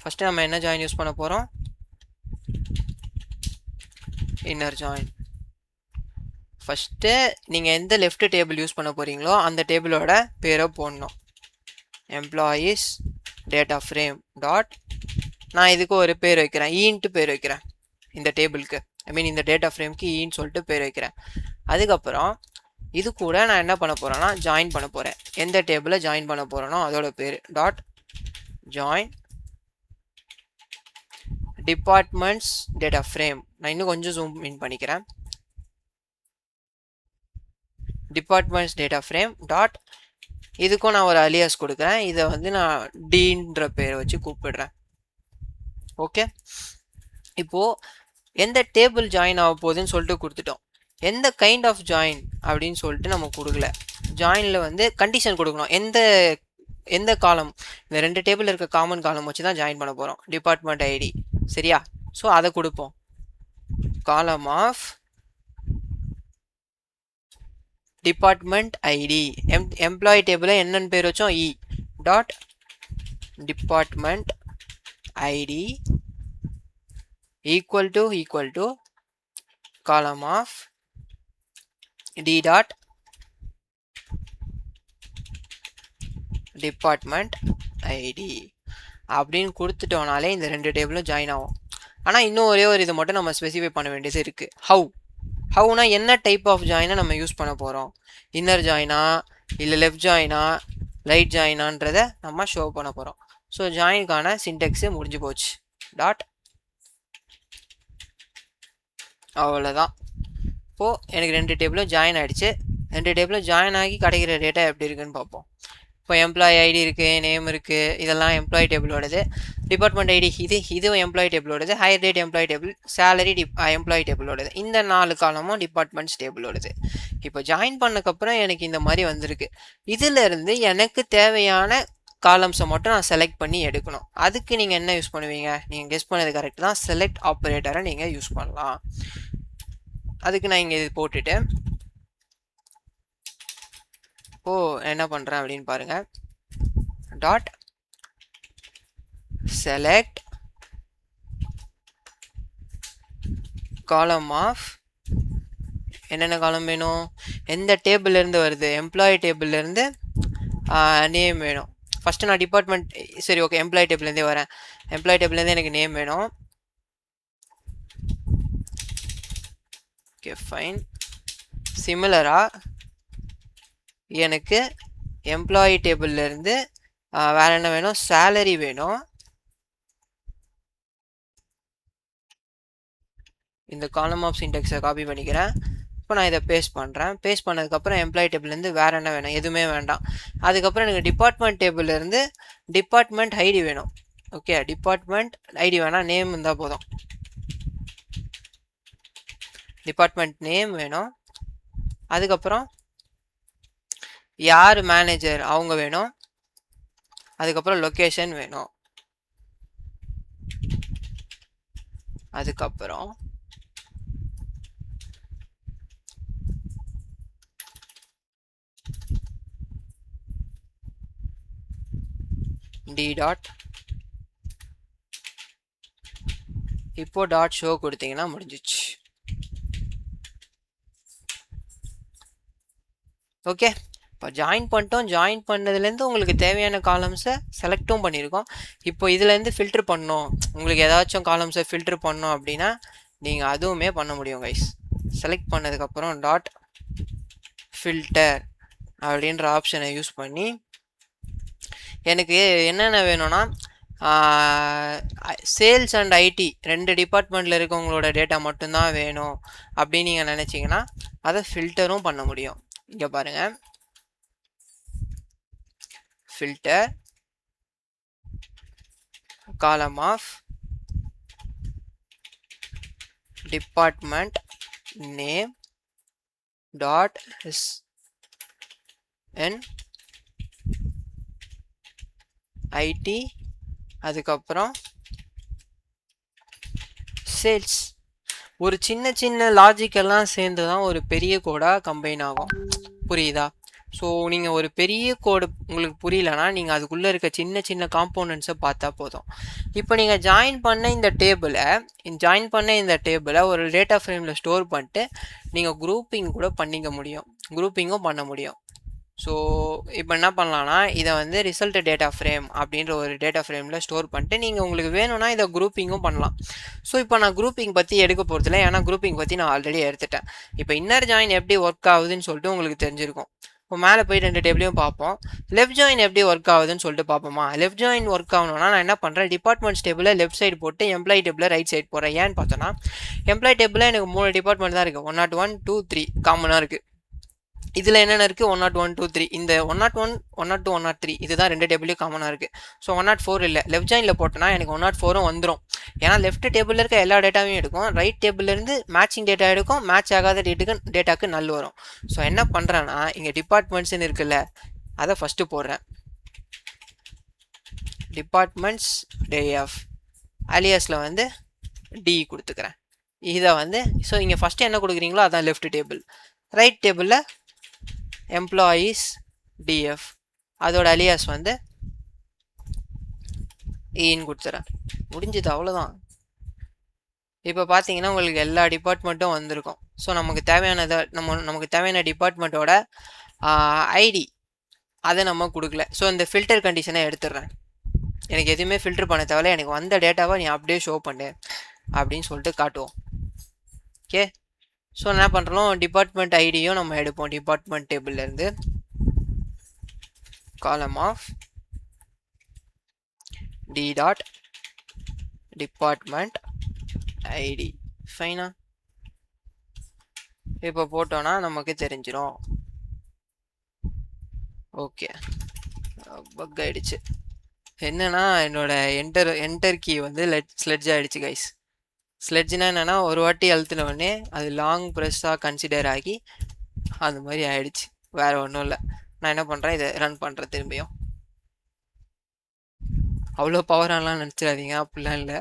ஃபஸ்ட்டு நம்ம என்ன ஜாயின் யூஸ் பண்ண போகிறோம்? Inner join. ஃபஸ்ட்டு நீங்கள் எந்த லெஃப்ட் டேபிள் யூஸ் பண்ண போகிறீங்களோ அந்த டேபிளோட பேரை போடணும். எம்ப்ளாயீஸ் டேட்டா ஃப்ரேம் டாட், நான் இதுக்கு ஒரு பேர் வைக்கிறேன், ஈன்ட்டு பேர் வைக்கிறேன். இந்த டேபிளுக்கு இந்த டேட்டா ஃப்ரேம்க்கு ஈன்னு சொல்லிட்டு பேர் வைக்கிறேன். அதுக்கப்புறம் இது கூட நான் என்ன பண்ண போகிறேன்னா ஜாயின் பண்ண போகிறேன். எந்த டேபிளில் ஜாயின் பண்ண போகிறேனோ அதோட பேர் dot join departments data frame. நான் இன்னும் கொஞ்சம் ஜூம் இன் பண்ணிக்கிறேன். டிபார்ட்மெண்ட்ஸ் டேட்டா ஃப்ரேம் டாட், இதுக்கும் நான் ஒரு அலியாஸ் கொடுக்குறேன். இதை வந்து நான் டீன்ற பேரை வச்சு கூப்பிடுறேன். ஓகே, இப்போது எந்த டேபிள் ஜாயின் ஆக போகுதுன்னு சொல்லிட்டு கொடுத்துட்டோம். எந்த கைண்ட் ஆஃப் ஜாயின் அப்படின்னு சொல்லிட்டு நம்ம கொடுக்கல. ஜாயினில் வந்து கண்டிஷன் கொடுக்கணும். எந்த எந்த காலம், இந்த 2 டேபிள் இருக்க காமன் காலம் வச்சு தான் ஜாயின் பண்ண போகிறோம். டிபார்ட்மெண்ட் ஐடி சரியா? ஸோ அதை கொடுப்போம். காலம் ஆஃப் டிபார்ட்மெண்ட் ஐடி. எம்ப்ளாயி டேபிளில் என்னென்னு பேர் வச்சோம்? E dot department ID equal to column of d dot department id அப்படின்னு கொடுத்துட்டோம்னாலே இந்த 2 டேபிளும் ஜாயின் ஆகும். ஆனால் இன்னும் ஒரே ஒரு இதை மட்டும் நம்ம ஸ்பெசிஃபை பண்ண வேண்டியது இருக்குது. ஹவுனா என்ன டைப் ஆஃப் ஜாயினை நம்ம யூஸ் பண்ண போகிறோம்? இன்னர் ஜாயினா இல்லை லெஃப்ட் ஜாயினா ரைட் ஜாயினான்றதை நம்ம ஷோ பண்ண போகிறோம். ஸோ ஜாயினுக்கான சின்டெக்ஸு முடிஞ்சு போச்சு. டாட் அவ்வளோதான். இப்போது எனக்கு 2 டேபிளும் ஜாயின் ஆகிடுச்சு. 2 டேபிளும் ஜாயின் ஆகி கிடைக்கிற டேட்டா எப்படி இருக்குன்னு பார்ப்போம். இப்போ எம்ப்ளாயி ஐடி இருக்குது, நேம் இருக்குது, இதெல்லாம் எம்ப்ளாயி டேபிளோடது. டிபார்ட்மெண்ட் ஐடி இதுவும் எம்ப்ளாயி டேபிளோடது. Hire date employee table, salary employee டேபிளோடது. இந்த 4 காலமும் டிபார்ட்மெண்ட்ஸ் டேபிளோடது. இப்போ ஜாயின் பண்ணக்கப்புறம் எனக்கு இந்த மாதிரி வந்திருக்கு. இதிலேருந்து எனக்கு தேவையான காலம்ஸை மட்டும் நான் செலக்ட் பண்ணி எடுக்கணும். அதுக்கு நீங்கள் என்ன யூஸ் பண்ணுவீங்க? நீங்கள் கெஸ் பண்ணது கரெக்ட் தான். செலக்ட் ஆப்ரேட்டரை நீங்கள் யூஸ் பண்ணலாம். அதுக்கு நான் இங்கே இது போட்டுட்டு என்ன பண்ணுறேன் அப்படின்னு பாருங்கள். டாட் செலக்ட் காலம் ஆஃப் என்னென்ன காலம் வேணும்? எந்த டேபிள்லேருந்து வருது? எம்ப்ளாயி டேபிள்லேருந்து நேம் வேணும். ஃபஸ்ட்டு நான் டிபார்ட்மெண்ட் சரி ஓகே எம்ப்ளாயி டேபிள்லேருந்தே வரேன். எம்ப்ளாயி டேபிள்லேருந்து எனக்கு நேம் வேணும். Okay fine. சிமிலராக எனக்கு எம்ப்ளாயி டேபிள்லேருந்து வேறு என்ன வேணும்? சேலரி வேணும். இந்த காலம் ஆஃப் சின்டெக்ஸை காப்பி பண்ணிக்கிறேன். இப்போ நான் இதை பேஸ்ட் பண்ணுறேன். பேஸ்ட் பண்ணதுக்கப்புறம் எம்ப்ளாயி டேபிள்லேருந்து வேறு என்ன வேணும்? எதுவுமே வேண்டாம். அதுக்கப்புறம் எனக்கு டிபார்ட்மெண்ட் டேபிள்லேருந்து டிபார்ட்மெண்ட் ஐடி வேணும். ஓகே டிபார்ட்மெண்ட் ஐடி வேணாம், நேம் இருந்தால் போதும். டிபார்ட்மெண்ட் நேம் வேணும். அதுக்கப்புறம் யார் மேனேஜர் அவங்க வேணும். அதுக்கப்புறம் லொக்கேஷன் வேணும். அதுக்கப்புறம் டி டாட் இப்போ டாட் ஷோ கொடுத்தீங்கன்னா முடிஞ்சிச்சு. ஓகே இப்போ ஜாயின் பண்ணிட்டோம். ஜாயின் பண்ணதுலேருந்து உங்களுக்கு தேவையான காலம்ஸை செலக்டும் பண்ணியிருக்கோம். இப்போ இதுலேருந்து ஃபில்ட்ரு பண்ணோம், உங்களுக்கு ஏதாச்சும் காலம்ஸை ஃபில்ட்ரு பண்ணோம் அப்படின்னா நீங்கள் அதுவுமே பண்ண முடியும் கைஸ். செலக்ட் பண்ணதுக்கப்புறம் டாட் ஃபில்டர் அப்படின்ற ஆப்ஷனை யூஸ் பண்ணி எனக்கு என்னென்ன வேணும்னா சேல்ஸ் அண்ட் ஐடி 2 டிபார்ட்மெண்ட்டில் இருக்கவங்களோட டேட்டா மட்டும்தான் வேணும் அப்படின்னு நீங்கள் நினச்சிங்கன்னா அதை ஃபில்டரும் பண்ண முடியும். இங்கே பாருங்கள், filter column of department name dot N ID அதுக்கப்புறம் சேல்ஸ். ஒரு சின்ன சின்ன லாஜிக்கெல்லாம் சேர்ந்து தான் ஒரு பெரிய கோடாக கம்பைன் ஆகும். புரியுதா? ஸோ நீங்கள் ஒரு பெரிய கோடு உங்களுக்கு புரியலன்னா நீங்கள் அதுக்குள்ளே இருக்க சின்ன சின்ன காம்போனன்ட்ஸை பார்த்தா போதும். இப்போ நீங்கள் ஜாயின் பண்ண இந்த டேபிளை ஒரு டேட்டா ஃப்ரேமில் ஸ்டோர் பண்ணிட்டு நீங்கள் குரூப்பிங் கூட பண்ணிக்க முடியும், குரூப்பிங்கும் பண்ண முடியும். ஸோ இப்போ என்ன பண்ணலான்னா இதை வந்து ரிசல்ட் டேட்டா ஃப்ரேம் அப்படின்ற ஒரு டேட்டா ஃப்ரேமில் ஸ்டோர் பண்ணிட்டு நீங்கள் உங்களுக்கு வேணும்னா இதை குரூப்பிங்கும் பண்ணலாம். ஸோ இப்போ நான் குரூப்பிங் பற்றி எடுக்க போகிறதில்ல, ஏன்னா குரூப்பிங் பற்றி நான் ஆல்ரெடி எடுத்துட்டேன். இப்போ இன்னர் ஜாயின் எப்படி ஒர்க் ஆகுதுன்னு சொல்லிட்டு உங்களுக்கு தெரிஞ்சிருக்கும். இப்போ மேலே போய் 2 டேபிளையும் பார்ப்போம். லெஃப்ட் ஜாயின் எப்படி ஒர்க் ஆகுதுன்னு சொல்லிட்டு பார்ப்போமா? லெஃப்ட் ஜாயின் ஒர்க் ஆகணும்னா நான் என்ன பண்ணுறேன், டிபார்ட்மெண்ட்ஸ் டேபிளில் லெஃப்ட் சைடு போட்டு எம்ப்ளாயி டேபிளில் ரைட் சைடு போகிறேன். ஏன்னு பார்த்தோன்னா எம்ப்ளாயி டேபிளில் எனக்கு 3 டிபார்ட்மெண்ட் தான் இருக்குது. 101, 2, 3 காமனாக இருக்குது. இதில் என்னென்ன இருக்குது 101 2 3 இந்த 101 102 103 இதுதான் ரெண்டு டேபிளையும் காமனாக இருக்குது. ஸோ 104 இல்லை, லெஃப்ட் ஜாயினில் போட்டோன்னா எனக்கு 104 வந்துடும். ஏன்னா லெஃப்ட் டேபிளில் இருக்க எல்லா டேட்டாவையும் எடுக்கும், ரைட் டேபிள்லேருந்து மேட்சிங் டேட்டா எடுக்கும், மேட்ச் ஆகாத டேட்டாக்கு நல் வரும். ஸோ என்ன பண்ணுறேன்னா இங்கே டிபார்ட்மெண்ட்ஸ்ன்னு இருக்குல்ல, அதை ஃபஸ்ட்டு போடுறேன். டிபார்ட்மெண்ட்ஸ் டேஎஃப் அலியாஸில் வந்து டி கொடுத்துக்கிறேன். இதை வந்து ஸோ இங்கே ஃபஸ்ட்டு என்ன கொடுக்குறீங்களோ அதான் லெஃப்ட் டேபிள். ரைட் டேபிளில் எம்ப்ளாயீஸ் டிஎஃப் அதோட அலியாஸ் வந்து ஈன்னு கொடுத்துறேன். முடிஞ்சது, அவ்வளோதான். இப்போ பார்த்தீங்கன்னா உங்களுக்கு எல்லா டிபார்ட்மெண்ட்டும் வந்திருக்கும். ஸோ நமக்கு தேவையானதை நமக்கு தேவையான டிபார்ட்மெண்ட்டோட ஐடி அதை நம்ம கொடுக்கல. ஸோ இந்த ஃபில்டர் கண்டிஷனை எடுத்துடுறேன். எனக்கு எதுவுமே ஃபில்டர் பண்ண தேவையில்ல, எனக்கு வந்த டேட்டாவை நீ அப்படியே ஷோ பண்ணு அப்படின்னு சொல்லிட்டு காட்டுவோம். ஓகே, ஸோ என்ன பண்ணுறோம், டிபார்ட்மெண்ட் ஐடியும் நம்ம எடுப்போம். டிபார்ட்மெண்ட் டேபிள்லேருந்து column of D dot department ID. ஃபைனா, இப்போ போட்டோன்னா நமக்கு தெரிஞ்சிடும். ஓகே, பக் ஆயிடுச்சு. என்னன்னா என்னோட என்டர் கீ வந்து ஸ்லெட்ஜ் ஆகிடுச்சு கைஸ். ஸ்லெட்ஜ்னா என்னென்னா ஒரு வாட்டி அழுத்தினோடனே அது லாங் ப்ரெஸ்ஸாக கன்சிடர் ஆகி அது மாதிரி ஆகிடுச்சு, வேறு ஒன்றும் இல்லை. நான் என்ன பண்ணுறேன், இதை ரன் பண்ணுறேன் திரும்பியும். அவ்வளோ பவராலாம் நினச்சிடாதீங்க, அப்படிலாம் இல்லை.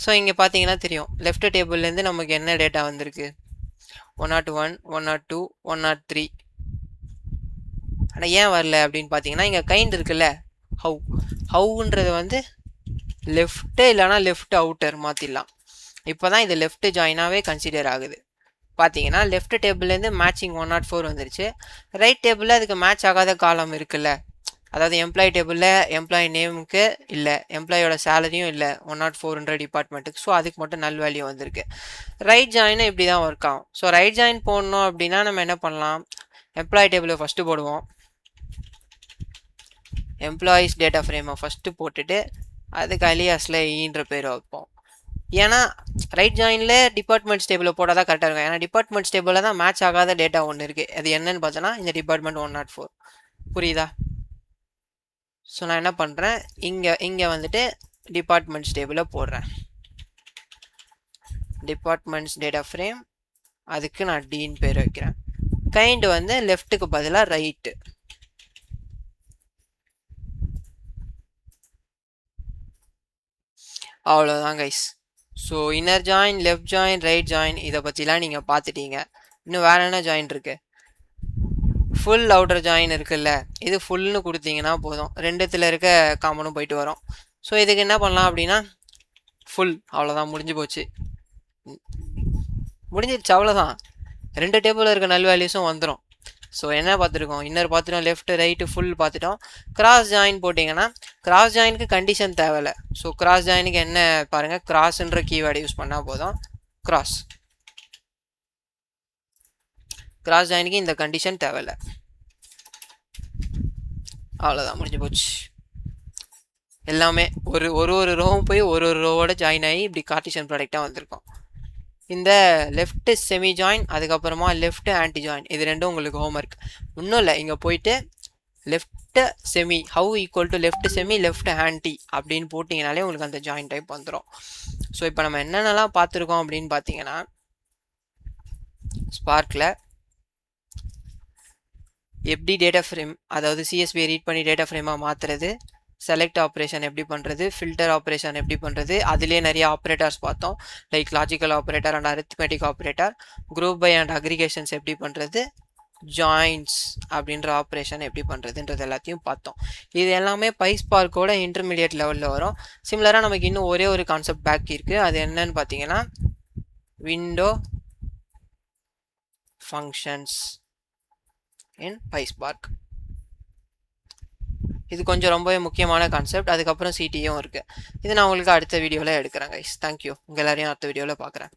ஸோ இங்கே பார்த்தீங்கன்னா தெரியும், லெஃப்ட் டேபிள்லேருந்து நமக்கு என்ன டேட்டா வந்திருக்கு, 101 102 103. ஆனால் ஏன் வரல அப்படின்னு பார்த்தீங்கன்னா இங்கே கைண்ட் இருக்குல்ல, ஹவுன்றது வந்து லெஃப்ட்டு இல்லைனா லெஃப்ட் அவுட்டர் மாற்றிடலாம். இப்போ தான் இது லெஃப்ட் ஜாயினாகவே கன்சிடர் ஆகுது. பார்த்தீங்கன்னா லெஃப்ட் டேபிள்லேருந்து மேட்சிங் 104 வந்துருச்சு. ரைட் டேபிளில் அதுக்கு மேட்ச் ஆகாத காலம் இருக்குல்ல, அதாவது எம்ப்ளாயி டேபிளில் எம்ப்ளாயி நேமுக்கு இல்லை, எம்ப்ளாயோட சேலரியும் இல்லை 104 டிபார்ட்மெண்ட்டுக்கு. ஸோ அதுக்கு மட்டும் நல் வேல்யூ வந்திருக்கு. ரைட் ஜாயினும் இப்படி தான் ஒர்க் ஆகும். ஸோ ரைட் ஜாயின் போடணும் அப்படின்னா நம்ம என்ன பண்ணலாம், எம்ப்ளாயி டேபிளை ஃபஸ்ட்டு போடுவோம். எம்ப்ளாயீஸ் டேட்டா ஃப்ரேமை ஃபஸ்ட்டு போட்டுட்டு அதுக்கு அலியாஸில் ஈன்ற பேர் வைப்போம். ஏன்னா ரைட் ஜாயினில் டிபார்ட்மெண்ட்ஸ் டேபிளில் போட்டால் தான் கரெக்டாக இருக்கும். ஏன்னா டிபார்ட்மெண்ட்ஸ் டேபிளில் தான் மேட்ச் ஆகாத டேட்டா ஒன்று இருக்குது. அது என்னன்னு பார்த்தோன்னா இந்த டிபார்ட்மெண்ட் 104. புரியுதா? ஸோ நான் என்ன பண்ணுறேன், இங்கே வந்துட்டு டிபார்ட்மெண்ட்ஸ் டேபிளில் போடுறேன். டிபார்ட்மெண்ட்ஸ் டேட்டா ஃப்ரேம், அதுக்கு நான் டீன் பேர் வைக்கிறேன். கைண்ட் வந்து லெஃப்ட்டுக்கு பதிலாக ரைட்டு. அவ்வளோதான் guys. So inner join, left join, right join இதை பற்றிலாம் நீங்கள் பார்த்துட்டீங்க. இன்னும் வேறு என்ன ஜாயின் இருக்குது, ஃபுல் அவுட்டர் ஜாயின் இருக்குல்ல, இது ஃபுல்னு கொடுத்தீங்கன்னா போதும், ரெண்டுத்தில் இருக்க காமனும் போயிட்டு வரும். ஸோ இதுக்கு என்ன பண்ணலாம் அப்படின்னா ஃபுல், அவ்வளோதான், முடிஞ்சு போச்சு, முடிஞ்சிடுச்சு, அவ்வளோதான். ரெண்டு டேபிளில் இருக்க நல் வேல்யூஸும் வந்துடும். ஸோ என்ன பார்த்துருக்கோம், இன்னர் பார்த்துட்டோம், லெஃப்ட் ரைட்டு ஃபுல் பார்த்துட்டோம். கிராஸ் ஜாயின் போட்டிங்கன்னா கிராஸ் ஜாயினுக்கு கண்டிஷன் தேவையில்லை. ஸோ கிராஸ் ஜாயினுக்கு என்ன பாருங்கள், கிராஸ்ன்ற கீவேர்டு யூஸ் பண்ணால் போதும். கிராஸ் ஜாயினுக்கு இந்த கண்டிஷன் தேவையில்லை, அவ்வளோதான், முடிஞ்சு போச்சு. எல்லாமே ஒரு ரோவும் போய் ஒரு ரோவோட ஜாயின் ஆகி இப்படி கார்ட்டீசியன் ப்ராடக்டாக வந்திருக்கும். இந்த லெஃப்ட் செமி ஜாயின், அதுக்கப்புறமா லெஃப்ட் ஆன்டி ஜாயின், இது ரெண்டும் உங்களுக்கு ஹோம்ஒர்க். இன்னும் இல்லை, இங்கே போயிட்டு left semi how equal to left semi left anti அப்படின்னு போட்டிங்கனாலே உங்களுக்கு அந்த ஜாயின் டைப் வந்துடும். ஸோ இப்போ நம்ம என்னென்னலாம் பார்த்துருக்கோம் அப்படின்னு பார்த்தீங்கன்னா, ஸ்பார்க்கில் எப்படி டேட்டா ஃப்ரேம், அதாவது சிஎஸ்பியை ரீட் பண்ணி டேட்டா ஃப்ரேமாக மாற்றுறது, செலக்ட் ஆப்ரேஷன் எப்படி பண்ணுறது, ஃபில்டர் ஆப்ரேஷன் எப்படி பண்ணுறது, அதிலே நிறைய ஆப்ரேட்டர்ஸ் பார்த்தோம், like logical operator and arithmetic operator, group by and அக்ரிகேஷன்ஸ் எப்படி பண்ணுறது, ஜாயின்ஸ் அப்படின்ற ஆப்ரேஷன் எப்படி பண்ணுறதுன்றது எல்லாத்தையும் பார்த்தோம். இது எல்லாமே பைஸ்பார்க்கோட இன்டர்மீடியட் லெவலில் வரும். சிமிலராக நமக்கு இன்னும் ஒரே ஒரு கான்செப்ட் பேக் இருக்குது, அது என்னன்னு பார்த்தீங்கன்னா விண்டோ ஃபங்க்ஷன்ஸ் இன் பைஸ்பார்க். இது கொஞ்சம் ரொம்பவே முக்கியமான கான்செப்ட். அதுக்கப்புறம் சிடியும் இருக்குது. இது நான் உங்களுக்கு அடுத்த வீடியோவில் எடுக்கிறேன் கைஸ். தேங்க்யூ. உங்கள் எல்லாரையும் அடுத்த வீடியோவில் பார்க்குறேன்.